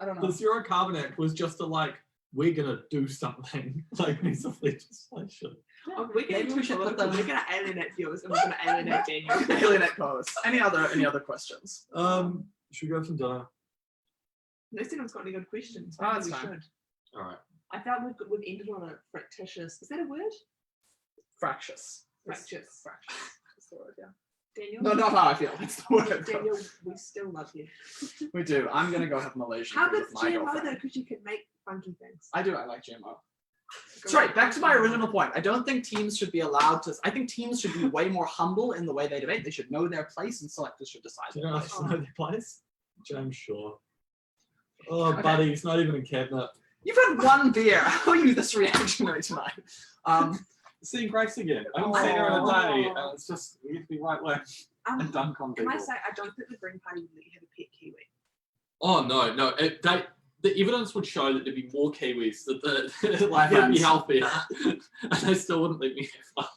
I don't The know. Zero Carbon Act was just to like, we're gonna do something, like piece of legislation. Oh, we're gonna Maybe we should put them- We're gonna alienate viewers and we're gonna alienate Daniel. Alienate posts. Any other questions? Should we go for dinner? Unless anyone's got any good questions, Oh, maybe that's we fine. should. All right. I felt we've ended on a fractious. Is that a word? Fractious. Fractious. Fractious. That's the word, yeah. Daniel. No, not how I feel. That's the word. Daniel, we still love you. We do. I'm gonna go have Malaysian How food good's with my GMO though? girlfriend. Because you can make funky things. I do. I like GMO. Go Sorry, on. back to my original point. I don't think teams should be allowed to. I think teams should be way more humble in the way they debate. They should know their place, and selectors should decide Do you their know place. know their place? James Shaw. Oh, Okay. buddy, he's not even in cabinet. You've had one beer. How are you this reactionary tonight? Seeing Grace again. I haven't seen her in a day, Aw. and it's just we have to be right wing and dunk on Can people. I say I don't think the Green Party would let you have a pet kiwi. Oh no. The evidence would show that there'd be more Kiwis that like would be Yes. healthier, and they still wouldn't let me have one.